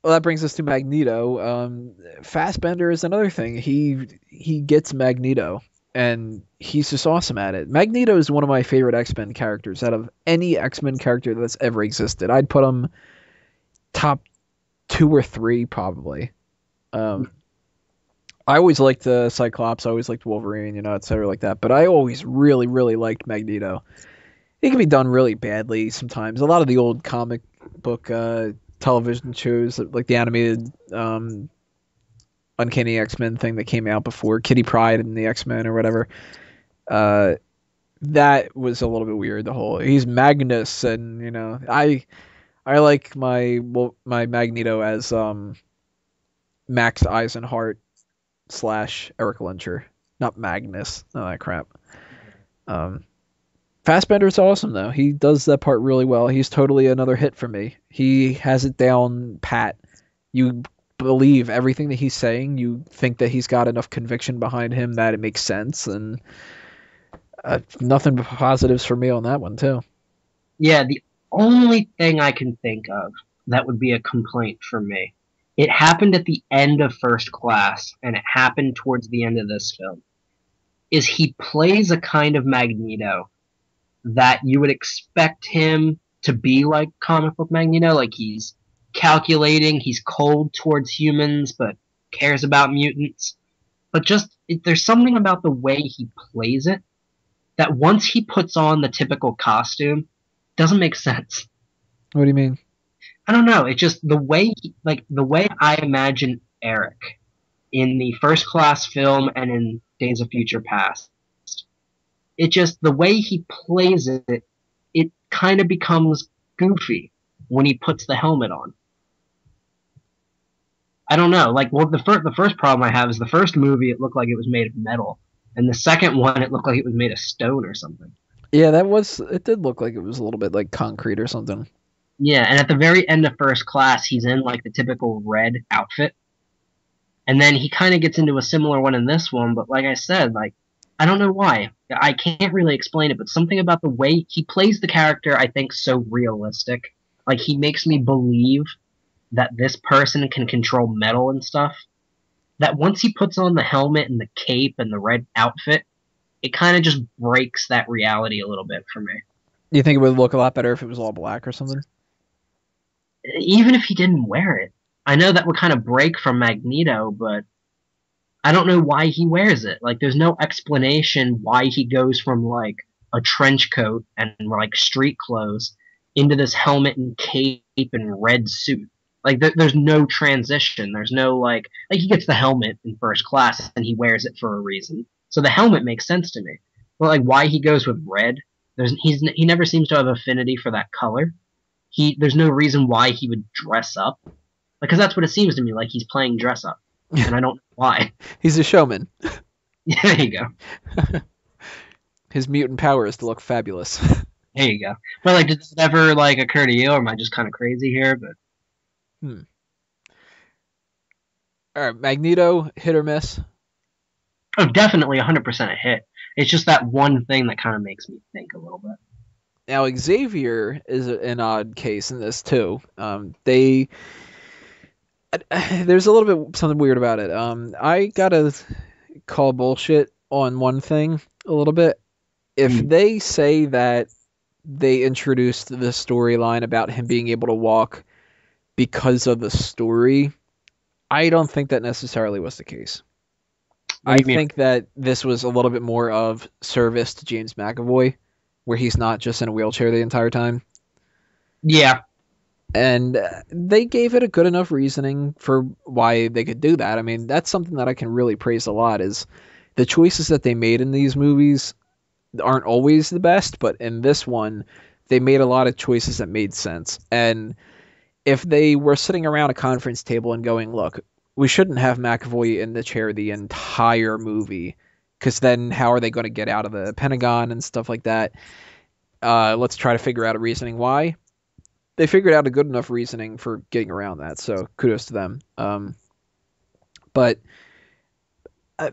A: that brings us to Magneto. Fassbender is another thing. He gets Magneto, and he's just awesome at it. Magneto is one of my favorite X-Men characters out of any X-Men character that's ever existed. I'd put him top 2 or 3 probably. I always liked the Cyclops. I always liked Wolverine, etc. like that. But I always really, really liked Magneto. He can be done really badly sometimes. A lot of the old comic book television shows, like the animated Uncanny X-Men thing that came out before Kitty Pryde and the X-Men or whatever, that was a little bit weird. He's Magnus, and I like my Magneto as Max Eisenhart / Eric Lyncher, not Magnus. None of that crap. Fassbender's awesome though. He does that part really well. He's totally another hit for me. He has it down pat. You believe everything that he's saying. You think that he's got enough conviction behind him that it makes sense, and nothing but positives for me on that one too.
B: Yeah, the only thing I can think of that would be a complaint for me. It happened at the end of First Class, and it happened towards the end of this film. is he plays a kind of Magneto that you would expect him to be like comic book Magneto, like he's calculating, he's cold towards humans, but cares about mutants. But there's something about the way he plays it that once he puts on the typical costume, doesn't make sense.
A: What do you mean?
B: I don't know. It's just the way I imagine Eric in the First Class film and in Days of Future Past. It just the way he plays it, it kind of becomes goofy when he puts the helmet on. I don't know. Like, well, the first problem I have is the first movie it looked like it was made of metal, and the second one it looked like it was made of stone or something.
A: Yeah, it did look like it was a little bit like concrete or something.
B: Yeah, and at the very end of First Class, he's in like the typical red outfit, and then he kind of gets into a similar one in this one. But like I said, like I don't know why. I can't really explain it, but something about the way he plays the character, I think, so realistic. Like he makes me believe that this person can control metal and stuff. That once he puts on the helmet and the cape and the red outfit, it kind of just breaks that reality a little bit for me.
A: You think it would look a lot better if it was all black or something?
B: Even if he didn't wear it. I know that would kind of break from Magneto, but I don't know why he wears it. Like, there's no explanation why he goes from, like, a trench coat and, like, street clothes into this helmet and cape and red suit. Like, there's no transition. There's no, like, he gets the helmet in First Class and he wears it for a reason. So the helmet makes sense to me. But, like, why he goes with red, he never seems to have affinity for that color. There's no reason why he would dress up. Because that's what it seems to me, like he's playing dress up. And I don't know why.
A: He's a showman.
B: Yeah, there you go.
A: His mutant power is to look fabulous.
B: There you go. But like, did this ever like occur to you, or am I just kind of crazy here? But
A: All right, Magneto, hit or miss?
B: oh, definitely 100% a hit. It's just that one thing that kind of makes me think a little bit.
A: Now Xavier is an odd case in this too. There's a little bit something weird about it. I gotta call bullshit on one thing a little bit. If they say that they introduced the storyline about him being able to walk because of the story, I don't think that necessarily was the case. I think that this was a little bit more of service to James McAvoy, where he's not just in a wheelchair the entire time.
B: Yeah.
A: And they gave it a good enough reasoning for why they could do that. I mean, that's something that I can really praise a lot, is the choices that they made in these movies aren't always the best, but in this one, they made a lot of choices that made sense. And if they were sitting around a conference table and going, look, we shouldn't have McAvoy in the chair the entire movie, because then how are they going to get out of the Pentagon and stuff like that? Let's try to figure out a reasoning why. They figured out a good enough reasoning for getting around that, so kudos to them. But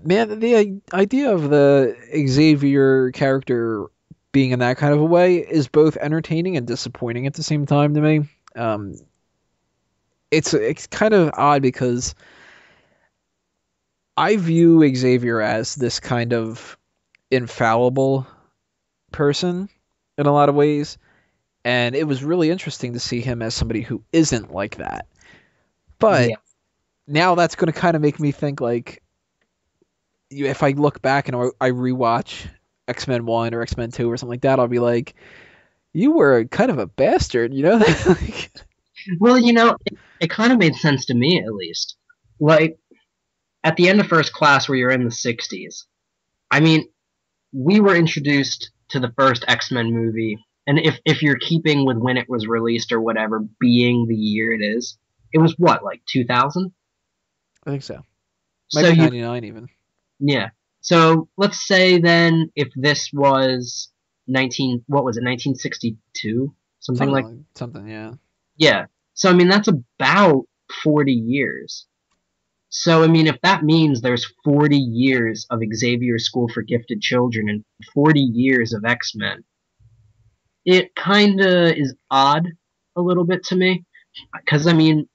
A: man, the idea of the Xavier character being in that kind of a way is both entertaining and disappointing at the same time to me. It's kind of odd because I view Xavier as this kind of infallible person in a lot of ways. And it was really interesting to see him as somebody who isn't like that. But now that's going to kind of make me think, like, if I look back and I rewatch X-Men 1 or X-Men 2 or something like that, I'll be like, you were kind of a bastard, you know?
B: Well, you know, it kind of made sense to me, at least. Like, at the end of First Class, where you're in the 60s, I mean, we were introduced to the first X-Men movie. And if you're keeping with when it was released or whatever, being the year it is, it was what, like 2000?
A: I think so. Maybe 99 even.
B: Yeah. So let's say then if this was 1962? Something like
A: something, yeah.
B: Yeah. So I mean that's about 40 years. So I mean if that means there's 40 years of Xavier School for Gifted Children and 40 years of X-Men, it kind of is odd a little bit to me. Because, I mean,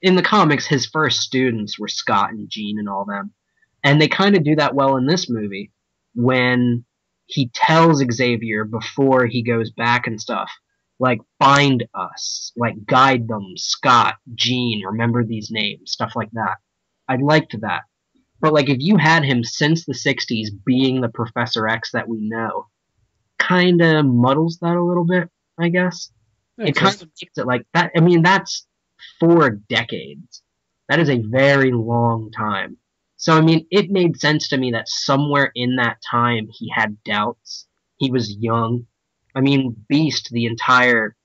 B: in the comics, his first students were Scott and Jean and all them. And they kind of do that well in this movie. when he tells Xavier before he goes back and stuff, like, find us, like, guide them, Scott, Jean, remember these names, stuff like that. I liked that. But, like, if you had him since the 60s being the Professor X that we know, kind of muddles that a little bit, I guess. It kind of makes it like that. I mean, that's 4 decades. That is a very long time. So, I mean, it made sense to me that somewhere in that time he had doubts. He was young. I mean, Beast, the entire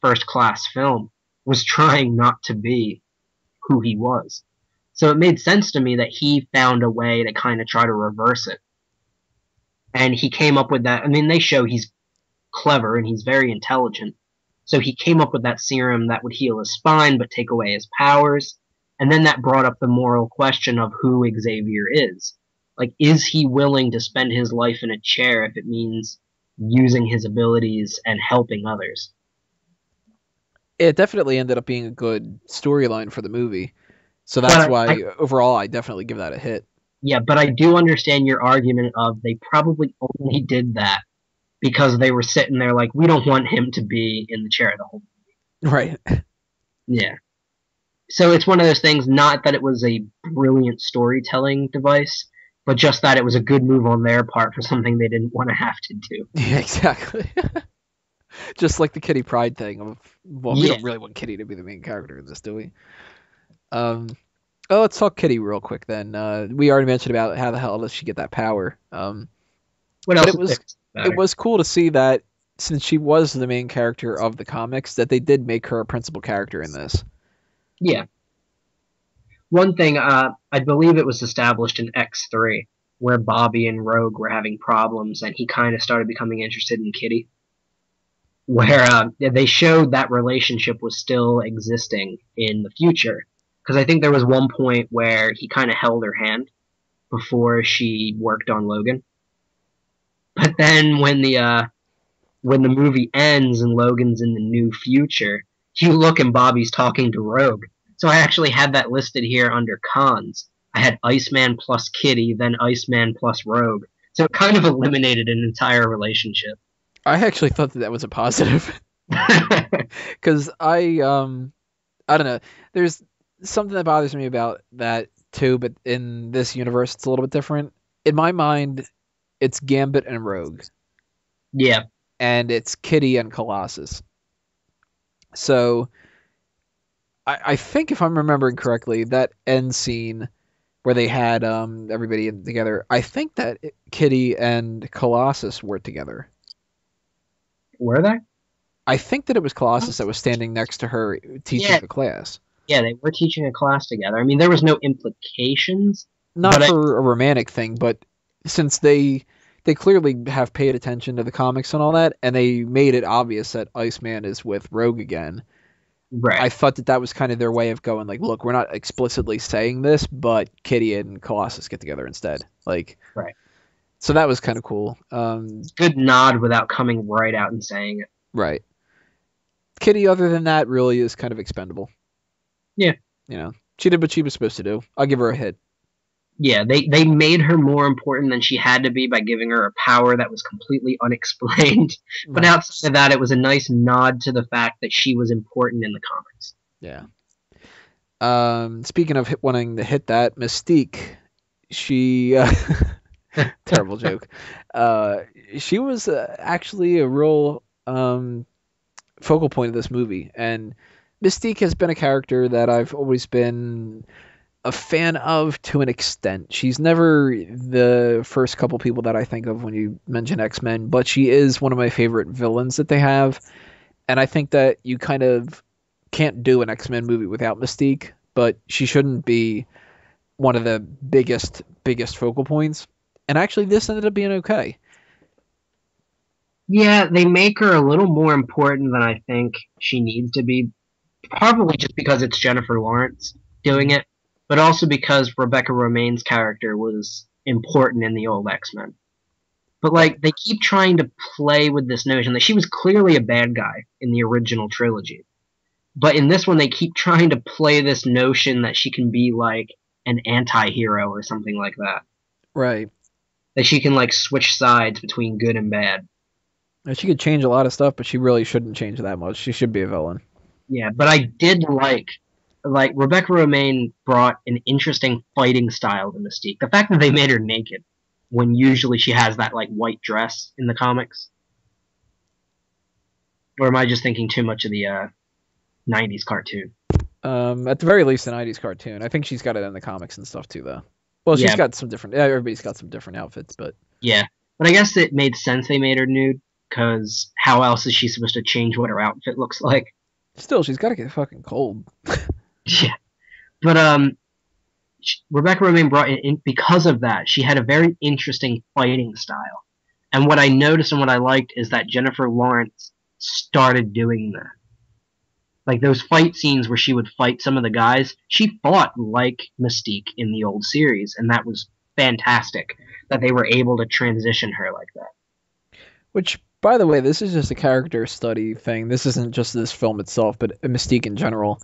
B: First Class film, was trying not to be who he was. So it made sense to me that he found a way to kind of try to reverse it. And he came up with that. I mean, they show he's clever and he's very intelligent. So he came up with that serum that would heal his spine but take away his powers. And then that brought up the moral question of who Xavier is. Like, is he willing to spend his life in a chair if it means using his abilities and helping others?
A: It definitely ended up being a good storyline for the movie. So that's why, overall, I definitely give that a hit.
B: Yeah, but I do understand your argument of they probably only did that because they were sitting there like, we don't want him to be in the chair the whole movie.
A: Right.
B: Yeah. So it's one of those things, not that it was a brilliant storytelling device, but just that it was a good move on their part for something they didn't want to have to do.
A: Yeah, exactly. Just like the Kitty Pryde thing of, well, we don't really want Kitty to be the main character in this, do we? Let's talk Kitty real quick then. We already mentioned about how the hell does she get that power.
B: What else?
A: It was cool to see that since she was the main character of the comics, that they did make her a principal character in this.
B: Yeah. One thing, I believe it was established in X3, where Bobby and Rogue were having problems, and he kind of started becoming interested in Kitty. Where they showed that relationship was still existing in the future. Because I think there was one point where he kind of held her hand before she worked on Logan. But then when the movie ends and Logan's in the new future, you look and Bobby's talking to Rogue. So I actually had that listed here under cons. I had Iceman plus Kitty, then Iceman plus Rogue. So it kind of eliminated an entire relationship.
A: I actually thought that was a positive. Because I don't know. There's something that bothers me about that too, but in this universe it's a little bit different. In my mind, it's Gambit and Rogue.
B: Yeah.
A: And it's Kitty and Colossus. So I think if I'm remembering correctly, that end scene where they had everybody together, I think that Kitty and Colossus were together.
B: Were they?
A: I think that it was Colossus that was standing next to her teaching the class.
B: Yeah, they were teaching a class together. I mean, there was no implications.
A: Not for a romantic thing, but since they clearly have paid attention to the comics and all that, and they made it obvious that Iceman is with Rogue again.
B: Right.
A: I thought that was kind of their way of going, like, look, we're not explicitly saying this, but Kitty and Colossus get together instead. Like,
B: right.
A: So that was kind of cool.
B: Good nod without coming right out and saying it.
A: Right. Kitty, other than that, really is kind of expendable.
B: Yeah.
A: You know, she did what she was supposed to do. I'll give her a hit.
B: Yeah, they made her more important than she had to be by giving her a power that was completely unexplained. Right. But outside of that, it was a nice nod to the fact that she was important in the comics.
A: Yeah. Speaking of wanting to hit that, Mystique, she... terrible joke. She was actually a real focal point of this movie. And Mystique has been a character that I've always been a fan of to an extent. She's never the first couple people that I think of when you mention X-Men, but she is one of my favorite villains that they have. And I think that you kind of can't do an X-Men movie without Mystique, but she shouldn't be one of the biggest focal points. And actually, this ended up being okay.
B: Yeah, they make her a little more important than I think she needs to be. Probably just because it's Jennifer Lawrence doing it, but also because Rebecca Romijn's character was important in the old X-Men. But, like, they keep trying to play with this notion that she was clearly a bad guy in the original trilogy. But in this one, they keep trying to play this notion that she can be, like, an anti-hero or something like that.
A: Right.
B: That she can like switch sides between good and bad.
A: She could change a lot of stuff, but she really shouldn't change that much. She should be a villain.
B: Yeah, but I did like Rebecca Romaine brought an interesting fighting style to Mystique. The fact that they made her naked when usually she has that like white dress in the comics. Or am I just thinking too much of the 90s cartoon?
A: At the very least, the '90s cartoon. I think she's got it in the comics and stuff too, though. Well, she's
B: Yeah,
A: got some different. Everybody's got some different outfits, but
B: yeah. But I guess it made sense they made her nude, because how else is she supposed to change what her outfit looks like?
A: still, she's got to get fucking cold.
B: Yeah. But Rebecca Romaine brought in because of that. She had a very interesting fighting style, and what I noticed and what I liked is that Jennifer Lawrence started doing that. Like those fight scenes where she would fight some of the guys, she fought like Mystique in the old series, and that was fantastic that they were able to transition her like that.
A: Which, by the way, this is just a character study thing. This isn't just this film itself, but Mystique in general.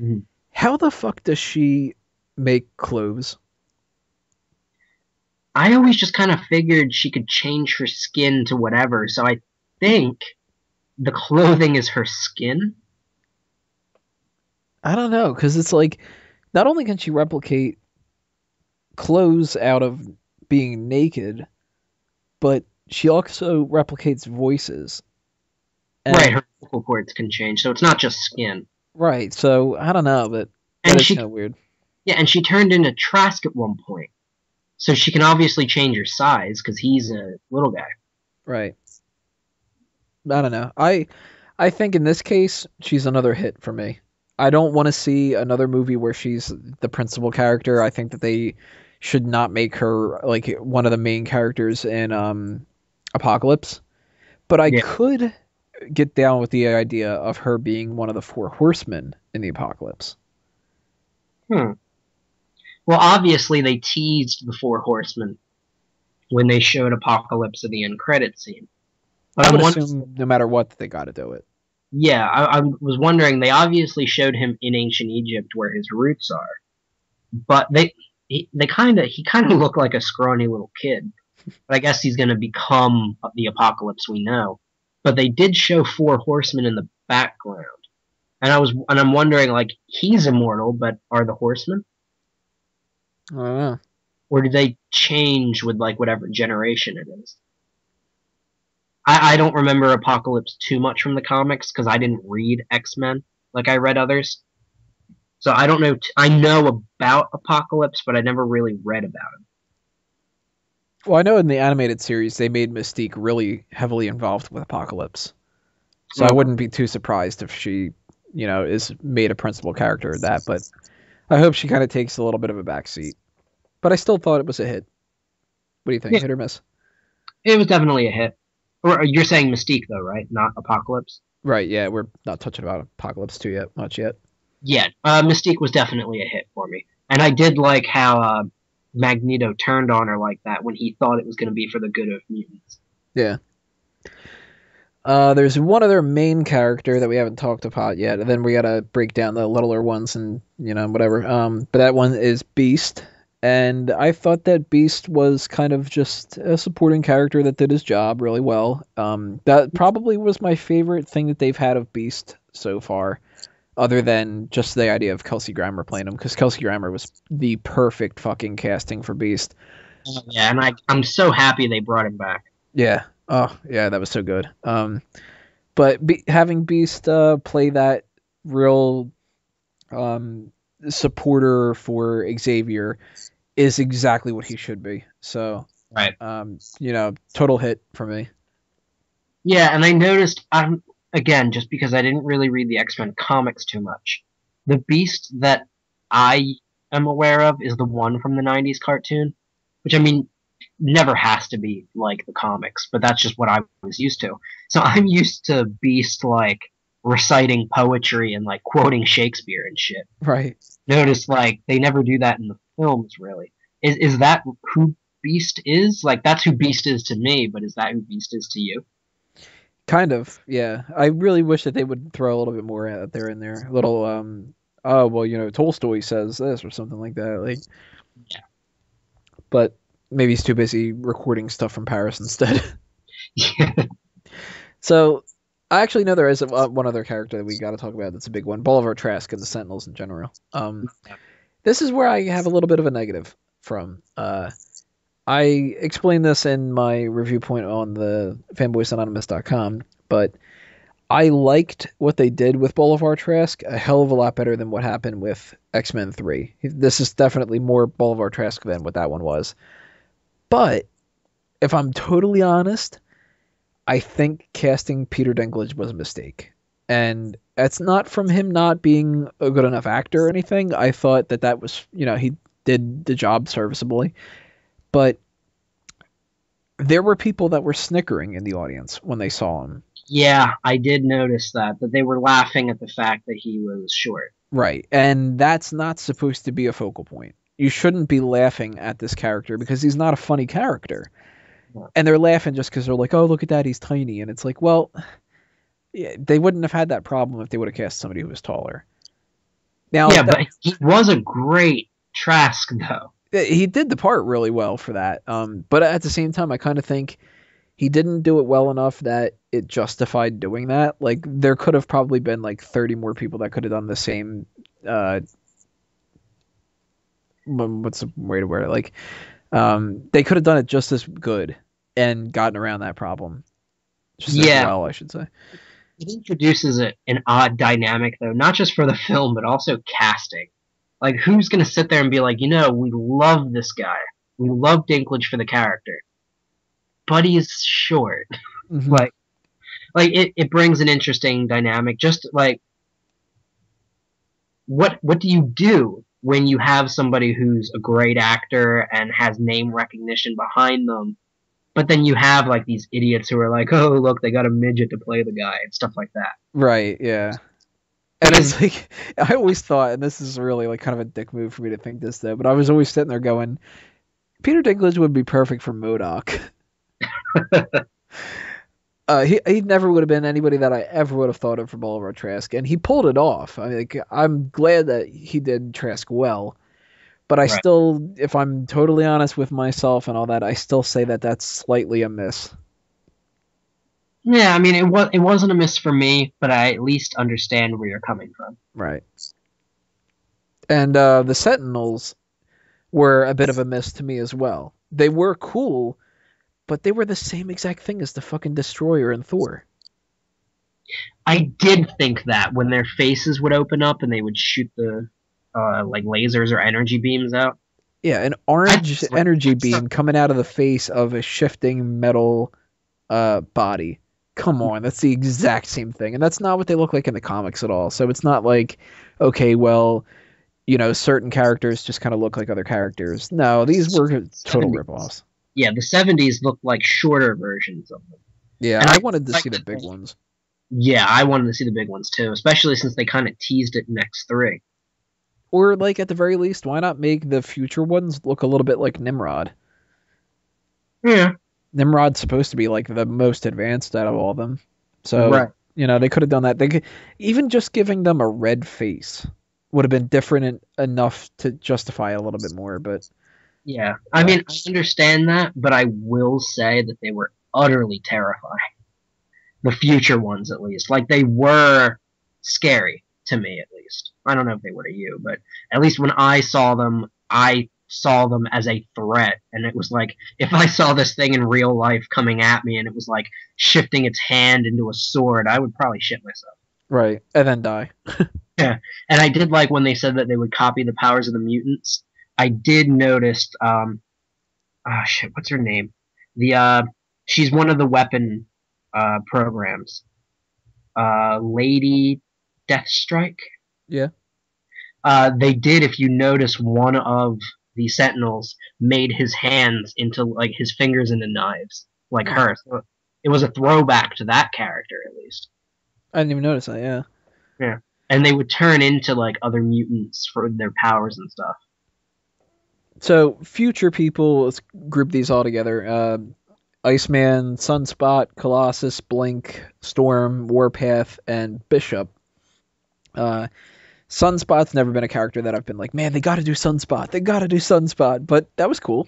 B: Mhm.
A: How the fuck does she make clothes?
B: I always just kind of figured she could change her skin to whatever, so I think the clothing is her skin.
A: I don't know, because it's like, not only can she replicate clothes out of being naked, but she also replicates voices.
B: Right,
A: And
B: her vocal cords can change, so it's not just skin.
A: right, so I don't know, but that
B: And
A: is
B: she,
A: kind of weird.
B: yeah, and she turned into Trask at one point, so she can obviously change her size because he's a little guy.
A: Right. I don't know. I think in this case she's another hit for me. I don't want to see another movie where she's the principal character. I think that they should not make her like one of the main characters in Apocalypse. But I
B: Yeah.
A: could get down with the idea of her being one of the four horsemen in the Apocalypse.
B: Hmm. Well, obviously they teased the Four Horsemen when they showed Apocalypse in the end credit scene. But
A: I
B: I'm
A: would
B: wondering,
A: assume no matter what that they got to do it.
B: yeah, I was wondering. They obviously showed him in ancient Egypt where his roots are, but he kind of looked like a scrawny little kid. But I guess he's going to become the Apocalypse we know. But they did show Four Horsemen in the background, and I'm wondering, like, he's immortal, but are the Horsemen,
A: I don't know.
B: or do they change with like whatever generation it is? I don't remember Apocalypse too much from the comics because I didn't read X-Men like I read others. So I don't know. I know about Apocalypse, but I never really read about him.
A: Well, I know in the animated series they made Mystique really heavily involved with Apocalypse. So I
B: Okay.
A: wouldn't be too surprised if she, is made a principal character of that, but I hope she kind of takes a little bit of a backseat. But I still thought it was a hit. What do you think?
B: Yeah,
A: Hit or miss?
B: it was definitely a hit. Or you're saying Mystique though, right? Not Apocalypse.
A: Right, yeah, we're not touching about Apocalypse 2 yet, much yet.
B: Yeah, Mystique was definitely a hit for me, and I did like how Magneto turned on her like that when he thought it was going to be for the good of mutants.
A: Yeah. There's one other main character that we haven't talked about yet, and then we gotta break down the littler ones and, whatever. But that one is Beast. And I thought that Beast was kind of just a supporting character that did his job really well. That probably was my favorite thing that they've had of Beast so far, other than just the idea of Kelsey Grammer playing him, because Kelsey Grammer was the perfect fucking casting for Beast.
B: Yeah, and I'm so happy they brought him back.
A: Yeah. Oh, yeah, that was so good. But having Beast play that real supporter for Xavier is exactly what he should be. So,
B: Right.
A: total hit for me.
B: Yeah, and I noticed, again, just because I didn't really read the X-Men comics too much, the Beast that I am aware of is the one from the 90s cartoon, which, I mean, never has to be like the comics, but that's just what I was used to. So I'm used to Beast, like, reciting poetry and, like, quoting Shakespeare and shit.
A: Right.
B: Notice, like, they never do that in the films, really. Is that who Beast is? Like, that's who Beast is to me, but is that who Beast is to you?
A: Kind of, yeah. I really wish that they would throw a little bit more out there in there. A little, oh, well, Tolstoy says this or something like that. Like,
B: Yeah.
A: but Maybe he's too busy recording stuff from Paris instead.
B: Yeah.
A: So I actually know there is one other character that we got to talk about that's a big one, Bolivar Trask and the Sentinels in general. This is where I have a little bit of a negative from. I explained this in my review point on the fanboysanonymous.com, but I liked what they did with Bolivar Trask a hell of a lot better than what happened with X-Men 3. This is definitely more Bolivar Trask than what that one was. But if I'm totally honest, I think casting Peter Dinklage was a mistake. And it's not from him not being a good enough actor or anything. I thought that was, he did the job serviceably. But there were people that were snickering in the audience when they saw him.
B: Yeah, I did notice that they were laughing at the fact that he was short.
A: Right. And that's not supposed to be a focal point. You shouldn't be laughing at this character because he's not a funny character. And they're laughing just because they're like, oh, look at that, he's tiny. And it's like, well, yeah, they wouldn't have had that problem if they would have cast somebody who was taller. Now,
B: yeah, but he was a great Trask, though.
A: He did the part really well for that. But at the same time, I kind of think he didn't do it well enough that it justified doing that. Like, there could have probably been like 30 more people that could have done the same. What's the way to word it? Like, they could have done it just as good and gotten around that problem. Just as well, I should say.
B: It introduces an odd dynamic, though, not just for the film, but also casting. Like, who's going to sit there and be like, we love this guy. We love Dinklage for the character. But he's short.
A: Mm-hmm.
B: Like it brings an interesting dynamic. Just, like, what do you do when you have somebody who's a great actor and has name recognition behind them, but then you have, like, these idiots who are like, oh, look, they got a midget to play the guy and stuff like that.
A: Right, yeah. And it's like, I always thought, and this is really like kind of a dick move for me to think this though, but I was always sitting there going, Peter Dinklage would be perfect for MODOK. He never would have been anybody that I ever would have thought of for Bolivar Trask, and he pulled it off. I mean, like, I'm glad that he did Trask well, but I still, if I'm totally honest with myself and all that, I still say that that's slightly a miss.
B: Yeah, I mean, it wasn't a miss for me, but I at least understand where you're coming from.
A: Right. And the Sentinels were a bit of a miss to me as well. They were cool, but they were the same exact thing as the fucking Destroyer and Thor.
B: I did think that when their faces would open up and they would shoot the like lasers or energy beams out.
A: Yeah, an orange energy beam coming out of the face of a shifting metal body. Come on, that's the exact same thing. And that's not what they look like in the comics at all. So it's not like, okay, well, certain characters just kind of look like other characters. No, these were total ripoffs.
B: Yeah, the 70s looked like shorter versions of them.
A: Yeah, and I wanted to see the big ones.
B: Yeah, I wanted to see the big ones too, especially since they kind of teased it in X3.
A: Or, like, at the very least, why not make the future ones look a little bit like Nimrod?
B: Yeah.
A: Nimrod's supposed to be like the most advanced out of all of them. So, they could have done that. They could, even just giving them a red face would have been different enough to justify a little bit more, but...
B: Yeah. I mean, I understand that, but I will say that they were utterly terrifying. The future ones, at least. Like, they were scary, to me, at least. I don't know if they were to you, but at least when I saw them as a threat, and it was like, if I saw this thing in real life coming at me and it was like shifting its hand into a sword, I would probably shit myself.
A: Right, and then die.
B: Yeah, and I did like when they said that they would copy the powers of the mutants. I did notice, what's her name? She's one of the weapon programs. Lady Deathstrike?
A: Yeah.
B: They did, if you notice, one of the Sentinels made his hands into, like, his fingers into knives, like her. So it was a throwback to that character, at least.
A: I didn't even notice that, yeah.
B: Yeah. And they would turn into, like, other mutants for their powers and stuff.
A: So, future people, let's group these all together. Iceman, Sunspot, Colossus, Blink, Storm, Warpath, and Bishop. Sunspot's never been a character that I've been like, man, they got to do Sunspot. They got to do Sunspot. But that was cool.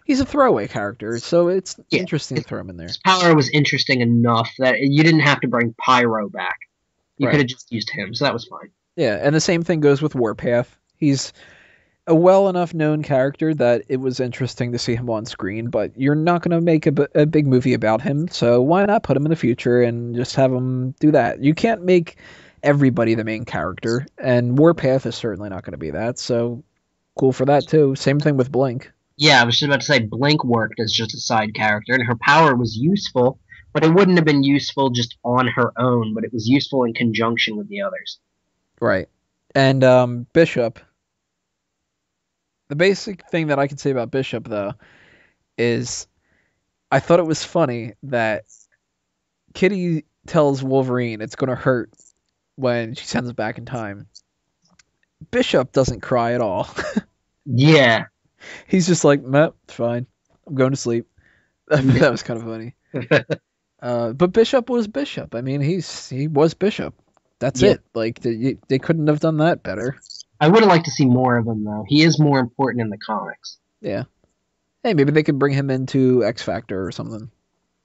A: He's a throwaway character, so it's
B: Yeah,
A: interesting to throw him in there.
B: his power was interesting enough that you didn't have to bring Pyro back. You
A: Right.
B: could have just used him, so that was fine.
A: Yeah, and the same thing goes with Warpath. He's a well enough known character that it was interesting to see him on screen, but you're not going to make a big movie about him, so why not put him in the future and just have him do that? You can't make everybody the main character, and Warpath is certainly not going to be that, so cool for that too. Same thing with Blink.
B: Yeah, I was just about to say Blink worked as just a side character, and her power was useful, but it wouldn't have been useful just on her own, but it was useful in conjunction with the others.
A: Right. And Bishop. The basic thing that I can say about Bishop, though, is I thought it was funny that Kitty tells Wolverine it's going to hurt when she sends him back in time. Bishop doesn't cry at all.
B: Yeah.
A: He's just like, meh, it's fine. I'm going to sleep. That was kind of funny. But Bishop was Bishop. I mean, he was Bishop. That's
B: Yeah.
A: it. Like, they couldn't have done that better.
B: I would have liked to see more of him, though. He is more important in the comics.
A: Yeah. Hey, maybe they could bring him into X Factor or something.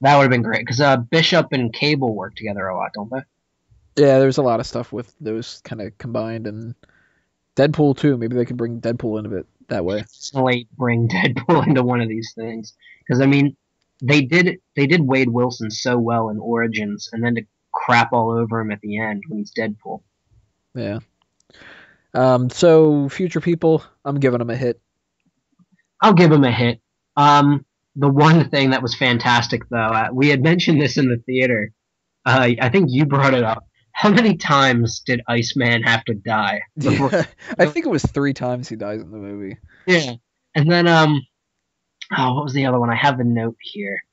B: That would have been great, because Bishop and Cable work together a lot, don't they?
A: Yeah, there's a lot of stuff with those kind of combined, and Deadpool too. Maybe they could bring Deadpool into it that way.
B: Definitely bring Deadpool into one of these things. Because, I mean, they did Wade Wilson so well in Origins, and then to crap all over him at the end when he's Deadpool.
A: Yeah. So future people, I'm giving them a hit.
B: I'll give him a hit. The one thing that was fantastic, though, we had mentioned this in the theater. I think you brought it up. How many times did Iceman have to die?
A: Yeah. I think it was 3 times he dies in the movie.
B: Yeah. And then, what was the other one? I have the note here.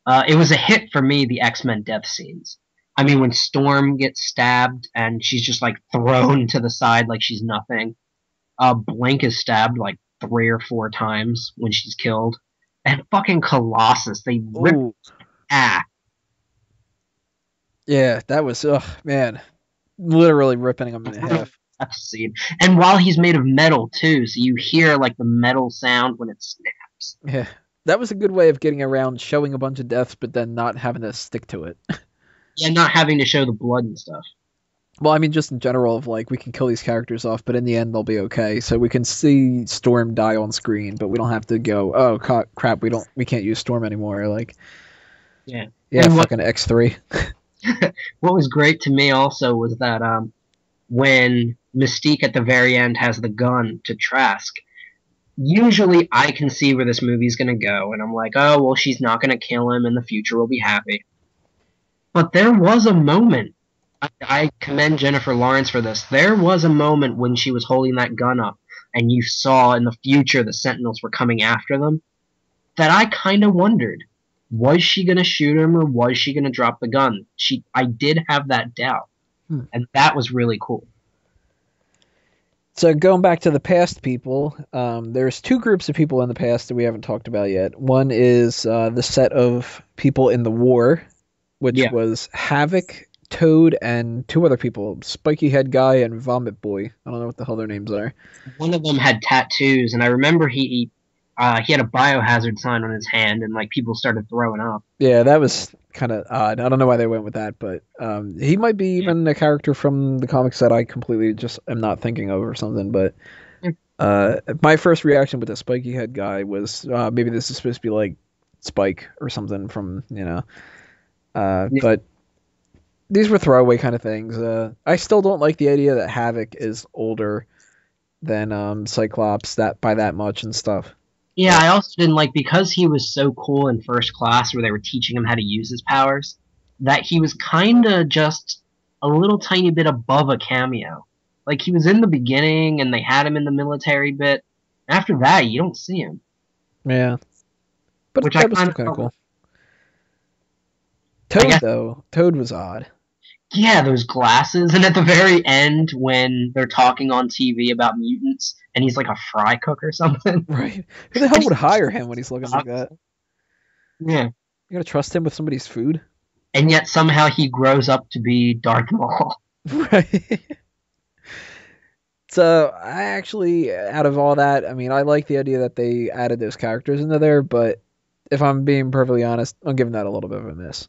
B: It was a hit for me, the X-Men death scenes. I mean, when Storm gets stabbed and she's just, like, thrown to the side like she's nothing. Blink is stabbed, like, 3 or 4 times when she's killed. And fucking Colossus, they rip
A: Ooh.
B: ass.
A: Yeah, that was, man, literally ripping him in half.
B: That scene. And while he's made of metal, too, so you hear, like, the metal sound when it snaps.
A: Yeah, that was a good way of getting around showing a bunch of deaths, but then not having to stick to it.
B: Yeah, not having to show the blood and stuff.
A: Well, I mean, just in general, of like we can kill these characters off, but in the end they'll be okay. So we can see Storm die on screen, but we don't have to go, oh crap, we can't use Storm anymore. Like,
B: Yeah.
A: yeah,
B: And
A: fucking X3.
B: What was great to me also was that when Mystique at the very end has the gun to Trask, usually I can see where this movie's gonna go, and I'm like, oh, well, she's not gonna kill him, and the future will be happy. But there was a moment, I commend Jennifer Lawrence for this, there was a moment when she was holding that gun up, and you saw in the future the Sentinels were coming after them, that I kind of wondered, was she going to shoot him or was she going to drop the gun? I did have that doubt, and that was really cool.
A: So going back to the past people, there's 2 groups of people in the past that we haven't talked about yet. One is the set of people in the war, which was Havoc, Toad, and 2 other people, Spiky Head Guy and Vomit Boy. I don't know what the hell their names are.
B: One of them had tattoos, and I remember he had a biohazard sign on his hand, and like people started throwing up.
A: Yeah, that was kind of odd. I don't know why they went with that, but he might be even a character from the comics that I completely just am not thinking of or something. But my first reaction with the Spiky Head Guy was maybe this is supposed to be like Spike or something from, but these were throwaway kind of things. I still don't like the idea that Havoc is older than Cyclops by that much and stuff.
B: Yeah, I also didn't like, because he was so cool in First Class where they were teaching him how to use his powers, that he was kind of just a little tiny bit above a cameo. Like, he was in the beginning and they had him in the military bit. After that, you don't see him.
A: Yeah. But
B: Which
A: that
B: I
A: was
B: kinda
A: kind of cool.
B: guess-
A: Toad was odd.
B: Yeah, those glasses, and at the very end when they're talking on TV about mutants, and he's like a fry cook or something.
A: Right. Who the hell would hire him when he's looking like that?
B: Yeah.
A: You gotta trust him with somebody's food?
B: And yet somehow he grows up to be Darth Maul.
A: Right. So I actually, out of all that, I mean, I like the idea that they added those characters into there, but if I'm being perfectly honest, I'm giving that a little bit of a miss.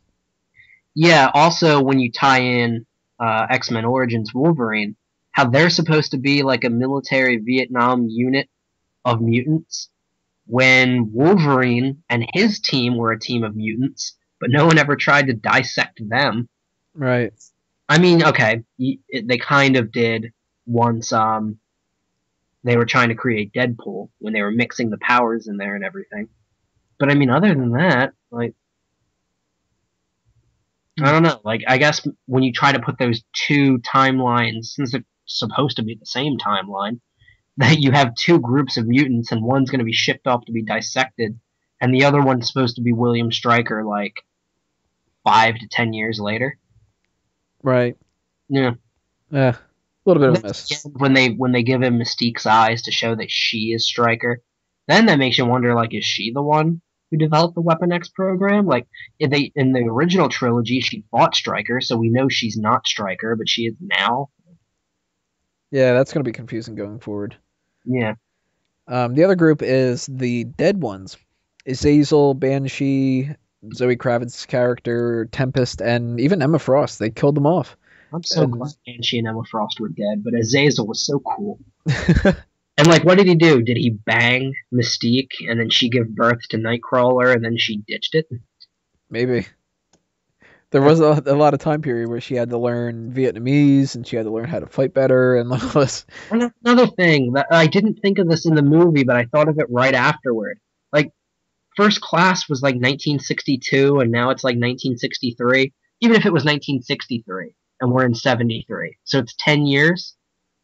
B: Yeah, also when you tie in X-Men Origins Wolverine, how they're supposed to be like a military Vietnam unit of mutants, when Wolverine and his team were a team of mutants, but no one ever tried to dissect them.
A: Right.
B: I mean, okay, they kind of did once they were trying to create Deadpool when they were mixing the powers in there and everything. But I mean, other than that, like, I don't know. Like, I guess when you try to put those two timelines, since they're supposed to be the same timeline, that you have two groups of mutants and one's going to be shipped off to be dissected, and the other one's supposed to be William Stryker, like 5 to 10 years later.
A: Right.
B: Yeah.
A: A little bit of a miss.
B: When they give him Mystique's eyes to show that she is Stryker, then that makes you wonder, like, is she the one who developed the Weapon X program? Like, in the original trilogy, she fought Stryker, so we know she's not Stryker, but she is now.
A: Yeah, that's going to be confusing going forward.
B: Yeah.
A: The other group is the Dead Ones. Azazel, Banshee, Zoe Kravitz's character, Tempest, and even Emma Frost. They killed them off.
B: I'm so glad Banshee and Emma Frost were dead, but Azazel was so cool. And, like, what did he do? Did he bang Mystique, and then she give birth to Nightcrawler, and then she ditched it?
A: Maybe. There was a lot of time period where she had to learn Vietnamese, and she had to learn how to fight better, and all this.
B: And another thing, that I didn't think of this in the movie, but I thought of it right afterward. Like, First Class was like 1962, and now it's like 1963. Even if it was 1963, and we're in 73. So it's 10 years,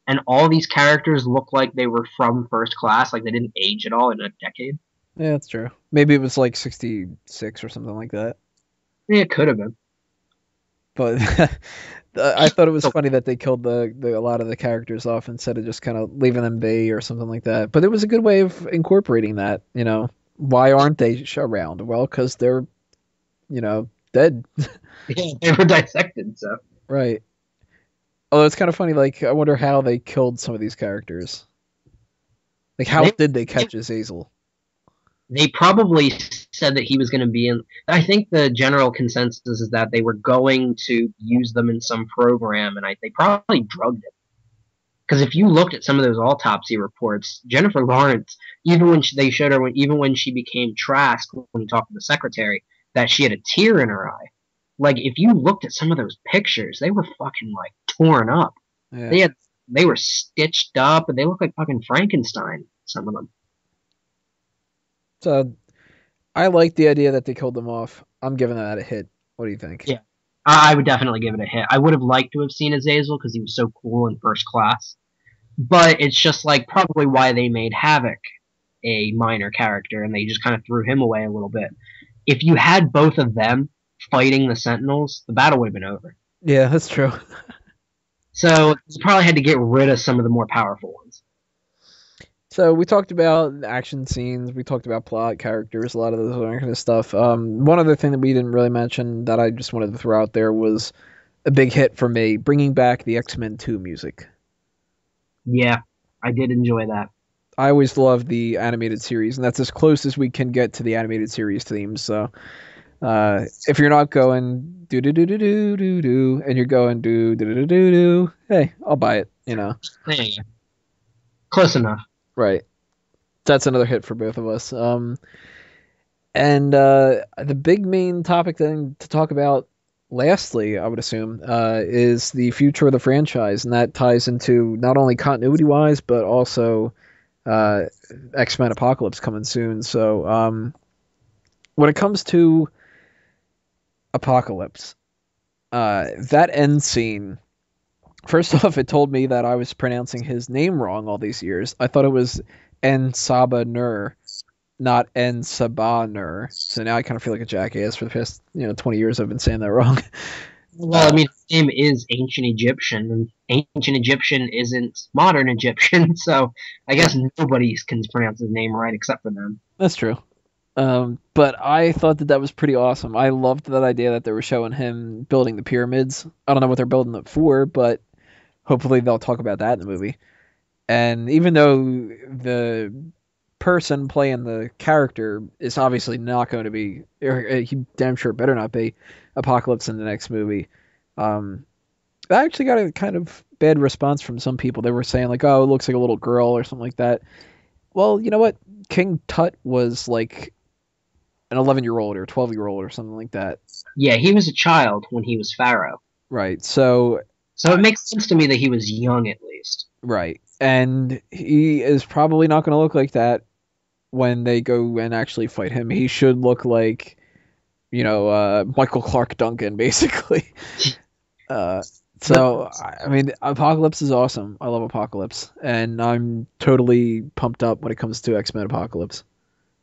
B: and all these characters look like they were from First Class, like they didn't age at all in a decade.
A: Yeah, that's true. Maybe it was like 66 or something like that.
B: Yeah, it could have been.
A: But I thought it was funny that they killed a lot of the characters off instead of just kind of leaving them be or something like that. But it was a good way of incorporating that, you know. Why aren't they around? Well, because they're, dead.
B: Yeah, they were dissected, so.
A: Right. Although it's kind of funny, like, I wonder how they killed some of these characters. Like, how did they catch Azazel?
B: They probably said that he was going to be in. I think the general consensus is that they were going to use them in some program, and they probably drugged him. Because if you looked at some of those autopsy reports, Jennifer Lawrence, even when they showed her, even when she became Trask, when he talked to the secretary, that she had a tear in her eye. Like, if you looked at some of those pictures, they were fucking, like, torn up.
A: Yeah.
B: They were stitched up, and they looked like fucking Frankenstein, some of them.
A: So, I like the idea that they killed them off. I'm giving that a hit. What do you think?
B: Yeah. I would definitely give it a hit. I would have liked to have seen Azazel because he was so cool in First Class. But it's just like probably why they made Havoc a minor character and they just kind of threw him away a little bit. If you had both of them fighting the Sentinels, the battle would have been over.
A: Yeah, that's true.
B: So you probably had to get rid of some of the more powerful ones.
A: So we talked about action scenes, we talked about plot, characters, a lot of this kind of stuff. One other thing that we didn't really mention that I just wanted to throw out there was a big hit for me, bringing back the X-Men 2 music.
B: Yeah, I did enjoy that.
A: I always loved the animated series, and that's as close as we can get to the animated series themes. So if you're not going do do do do do do do, and you're going do do do do do, hey, I'll buy it.
B: There you go. Close enough.
A: Right. That's another hit for both of us. And the big main topic then to talk about, lastly, I would assume, is the future of the franchise, and that ties into not only continuity-wise, but also X-Men Apocalypse coming soon. So when it comes to Apocalypse, that end scene, first off, it told me that I was pronouncing his name wrong all these years. I thought it was En-Sabah-Nur, not En-Sabah-Nur. So now I kind of feel like a jackass. For the past 20 years I've been saying that wrong.
B: Well, I mean, his name is Ancient Egyptian, and Ancient Egyptian isn't modern Egyptian, so I guess nobody can pronounce his name right except for them.
A: That's true. But I thought that was pretty awesome. I loved that idea that they were showing him building the pyramids. I don't know what they're building it for, but hopefully they'll talk about that in the movie. And even though the person playing the character is obviously not going to be, or he damn sure better not be, Apocalypse in the next movie, I actually got a kind of bad response from some people. They were saying like, "Oh, it looks like a little girl" or something like that. Well, you know what? King Tut was like an 11-year-old or 12-year-old or something like that.
B: Yeah, he was a child when he was Pharaoh.
A: Right. So
B: So it makes sense to me that he was young at least.
A: right. And he is probably not going to look like that when they go and actually fight him. He should look like, Michael Clark Duncan, basically. So, I mean, Apocalypse is awesome. I love Apocalypse. And I'm totally pumped up when it comes to X-Men Apocalypse.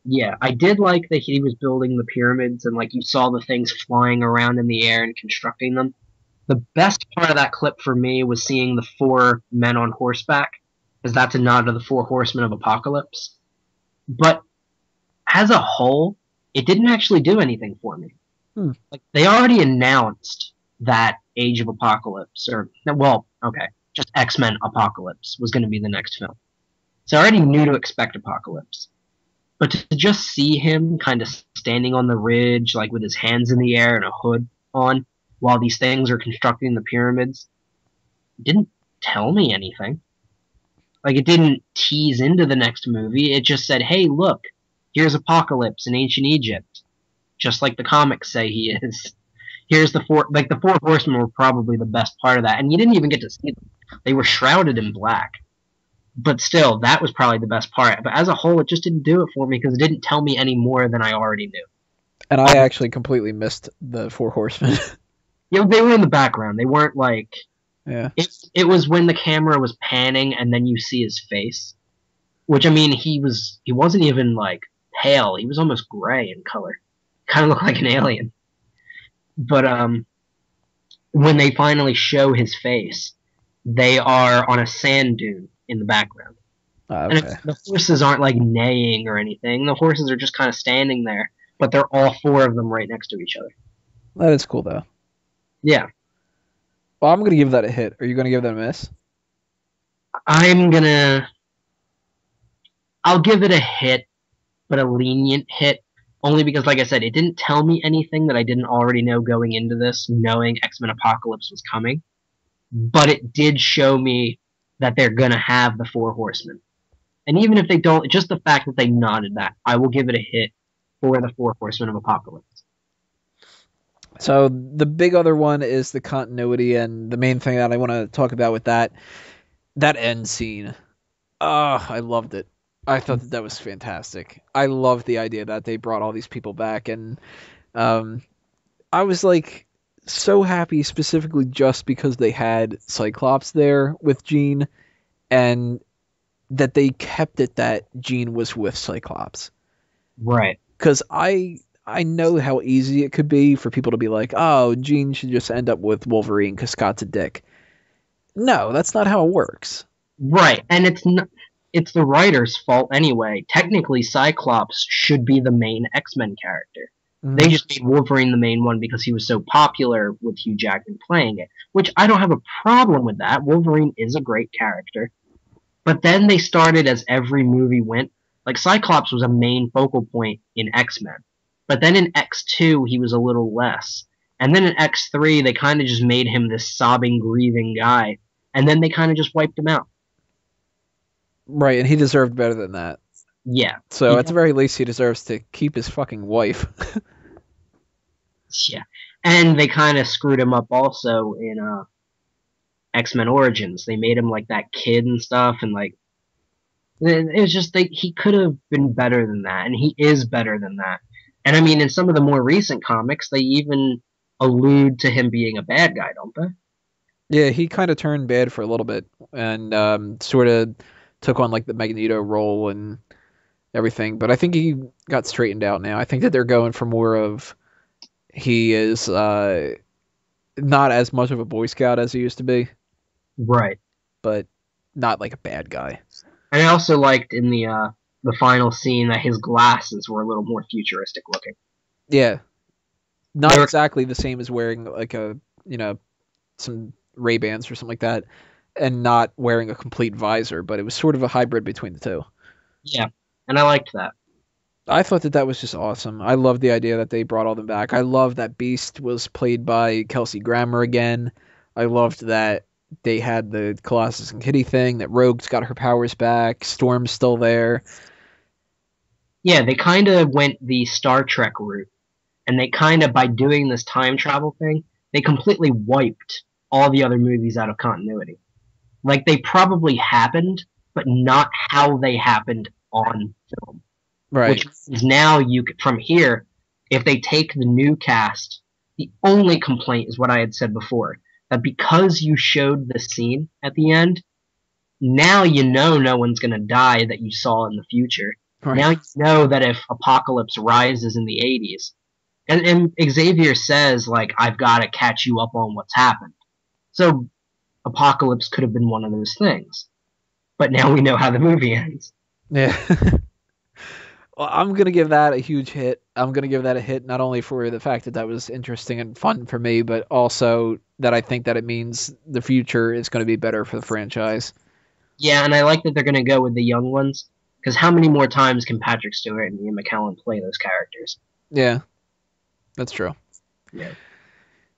B: Yeah, I did like that he was building the pyramids and like you saw the things flying around in the air and constructing them. The best part of that clip for me was seeing the 4 men on horseback, because that's a nod to the 4 horsemen of Apocalypse. But as a whole, it didn't actually do anything for me. Like they already announced that Age of Apocalypse, just X-Men Apocalypse was going to be the next film. So I already knew to expect Apocalypse. But to just see him kind of standing on the ridge, like with his hands in the air and a hood on, while these things are constructing the pyramids, didn't tell me anything. Like, it didn't tease into the next movie. It just said, hey, look, here's Apocalypse in ancient Egypt. Just like the comics say he is. Here's the 4 horsemen were probably the best part of that. And you didn't even get to see them. They were shrouded in black. But still, that was probably the best part. But as a whole, it just didn't do it for me because it didn't tell me any more than I already knew.
A: And I actually completely missed the 4 horsemen.
B: They were in the background. They weren't like...
A: Yeah.
B: It was when the camera was panning and then you see his face. Which, I mean, he wasn't even, like, pale. He was almost gray in color. Kind of looked like an alien. But, when they finally show his face, they are on a sand dune in the background.
A: Okay.
B: And the horses aren't, like, neighing or anything. The horses are just kind of standing there. But they're all 4 of them right next to each other.
A: That is cool, though.
B: Yeah.
A: Well, I'm going to give that a hit. Are you going to give that a miss?
B: I'll give it a hit, but a lenient hit. Only because, like I said, it didn't tell me anything that I didn't already know going into this, knowing X-Men Apocalypse was coming. But it did show me that they're going to have the 4 horsemen. And even if they don't, just the fact that they nodded that, I will give it a hit for the 4 horsemen of Apocalypse.
A: So the big other one is the continuity, and the main thing that I want to talk about with that end scene. I loved it. I thought that was fantastic. I loved the idea that they brought all these people back, and I was like so happy specifically just because they had Cyclops there with Jean, and that they kept it that Jean was with Cyclops.
B: Right.
A: Because I know how easy it could be for people to be like, oh, Jean should just end up with Wolverine because Scott's a dick. No, that's not how it works.
B: Right, and it's the writer's fault anyway. Technically, Cyclops should be the main X-Men character. Mm-hmm. They just made Wolverine the main one because he was so popular with Hugh Jackman playing it, which I don't have a problem with that. Wolverine is a great character. But then they started as every movie went. Like, Cyclops was a main focal point in X-Men. But then in X2, he was a little less. And then in X3, they kind of just made him this sobbing, grieving guy. And then they kind of just wiped him out.
A: Right, and he deserved better than that.
B: Yeah.
A: So at the very least, he deserves to keep his fucking wife.
B: Yeah. And they kind of screwed him up also in X-Men Origins. They made him like that kid and stuff, and like it was just he could have been better than that, and he is better than that. And I mean, in some of the more recent comics, they even allude to him being a bad guy, don't they?
A: Yeah, he kind of turned bad for a little bit, and sort of took on like the Magneto role and everything. But I think he got straightened out now. I think that they're going for more of he is not as much of a Boy Scout as he used to be.
B: Right.
A: But not like a bad guy.
B: And I also liked in the final scene that his glasses were a little more futuristic looking.
A: Yeah. Not exactly the same as wearing like some Ray-Bans or something like that. and not wearing a complete visor, but it was sort of a hybrid between the two.
B: Yeah, and I liked that.
A: I thought that was just awesome. I love the idea that they brought all them back. I love that Beast was played by Kelsey Grammer again. I loved that they had the Colossus and Kitty thing, that Rogue's got her powers back, Storm's still there.
B: Yeah, they kind of went the Star Trek route. And they kind of, by doing this time travel thing, they completely wiped all the other movies out of continuity. Like, they probably happened, but not how they happened on film.
A: Right.
B: Which is now, from here, if they take the new cast, the only complaint is what I had said before, that because you showed the scene at the end, now you know no one's going to die that you saw in the future. Right. Now you know that if Apocalypse rises in the 80s, and Xavier says, like, I've got to catch you up on what's happened. So Apocalypse could have been one of those things. But now we know how the movie ends.
A: Yeah. Well, I'm going to give that a huge hit. I'm going to give that a hit not only for the fact that was interesting and fun for me, but also that I think that it means the future is going to be better for the franchise.
B: Yeah, and I like that they're going to go with the young ones, because how many more times can Patrick Stewart and Ian McKellen play those characters?
A: Yeah, that's true.
B: Yeah.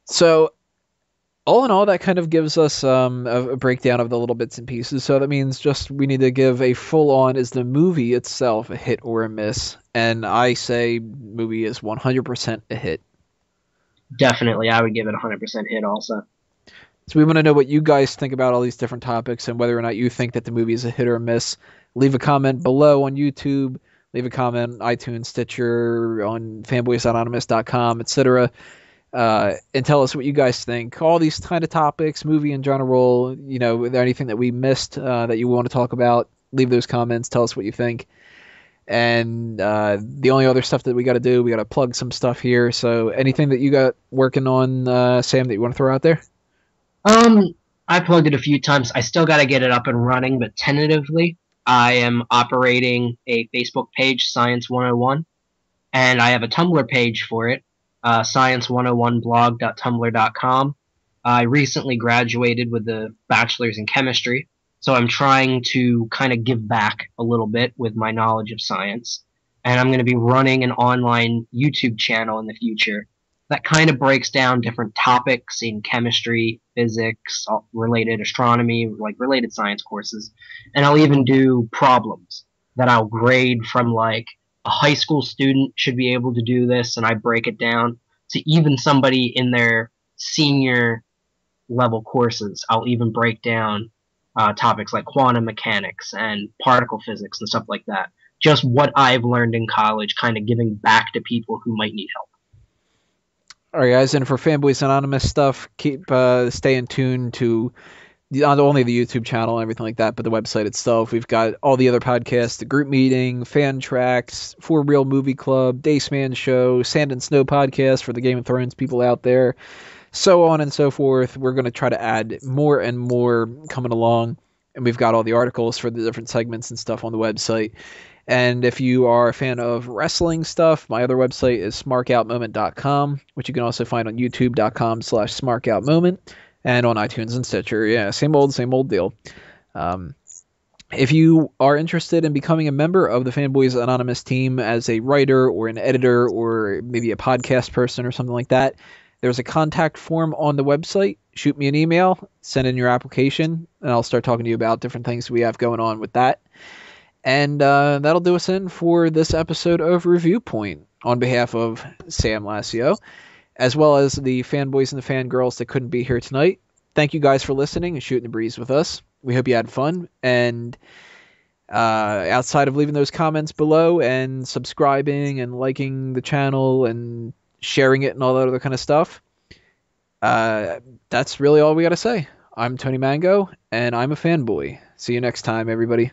A: So, all in all, that kind of gives us a breakdown of the little bits and pieces. So that means just we need to give a full-on, is the movie itself a hit or a miss? And I say movie is 100% a hit.
B: Definitely, I would give it 100% hit also.
A: So we want to know what you guys think about all these different topics and whether or not you think that the movie is a hit or a miss. Leave a comment below on YouTube. Leave a comment on iTunes, Stitcher, on fanboysanonymous.com, etc. And tell us what you guys think. All these kind of topics, movie in general, is there anything that we missed that you want to talk about? Leave those comments. Tell us what you think. And the only other stuff that we got to do, we got to plug some stuff here. So anything that you got working on, Sam, that you want to throw out there?
B: I plugged it a few times. I still got to get it up and running, but tentatively, I am operating a Facebook page, Science 101, and I have a Tumblr page for it, science101blog.tumblr.com. I recently graduated with a bachelor's in chemistry, so I'm trying to kind of give back a little bit with my knowledge of science. And I'm going to be running an online YouTube channel in the future that kind of breaks down different topics in chemistry, physics, related astronomy, like related science courses. And I'll even do problems that I'll grade from, like, a high school student should be able to do this, and I break it down to even somebody in their senior level courses. I'll even break down topics like quantum mechanics and particle physics and stuff like that. Just what I've learned in college, kind of giving back to people who might need help.
A: All right, guys, and for Fanboys Anonymous stuff, keep staying tuned to not only the YouTube channel and everything like that, but the website itself. We've got all the other podcasts, the group meeting, fan tracks, For Real Movie Club, Daceman Show, Sand and Snow podcast for the Game of Thrones people out there, so on and so forth. We're going to try to add more and more coming along, and we've got all the articles for the different segments and stuff on the website. And if you are a fan of wrestling stuff, my other website is smarkoutmoment.com, which you can also find on youtube.com/smarkoutmoment. And on iTunes and Stitcher. Yeah, same old deal. If you are interested in becoming a member of the Fanboys Anonymous team as a writer or an editor or maybe a podcast person or something like that, there's a contact form on the website. Shoot me an email, send in your application, and I'll start talking to you about different things we have going on with that. And that'll do us in for this episode of Reviewpoint. On behalf of Sam Lassio, as well as the fanboys and the fangirls that couldn't be here tonight, thank you guys for listening and shooting the breeze with us. We hope you had fun. And outside of leaving those comments below and subscribing and liking the channel and sharing it and all that other kind of stuff, that's really all we got to say. I'm Tony Mango, and I'm a fanboy. See you next time, everybody.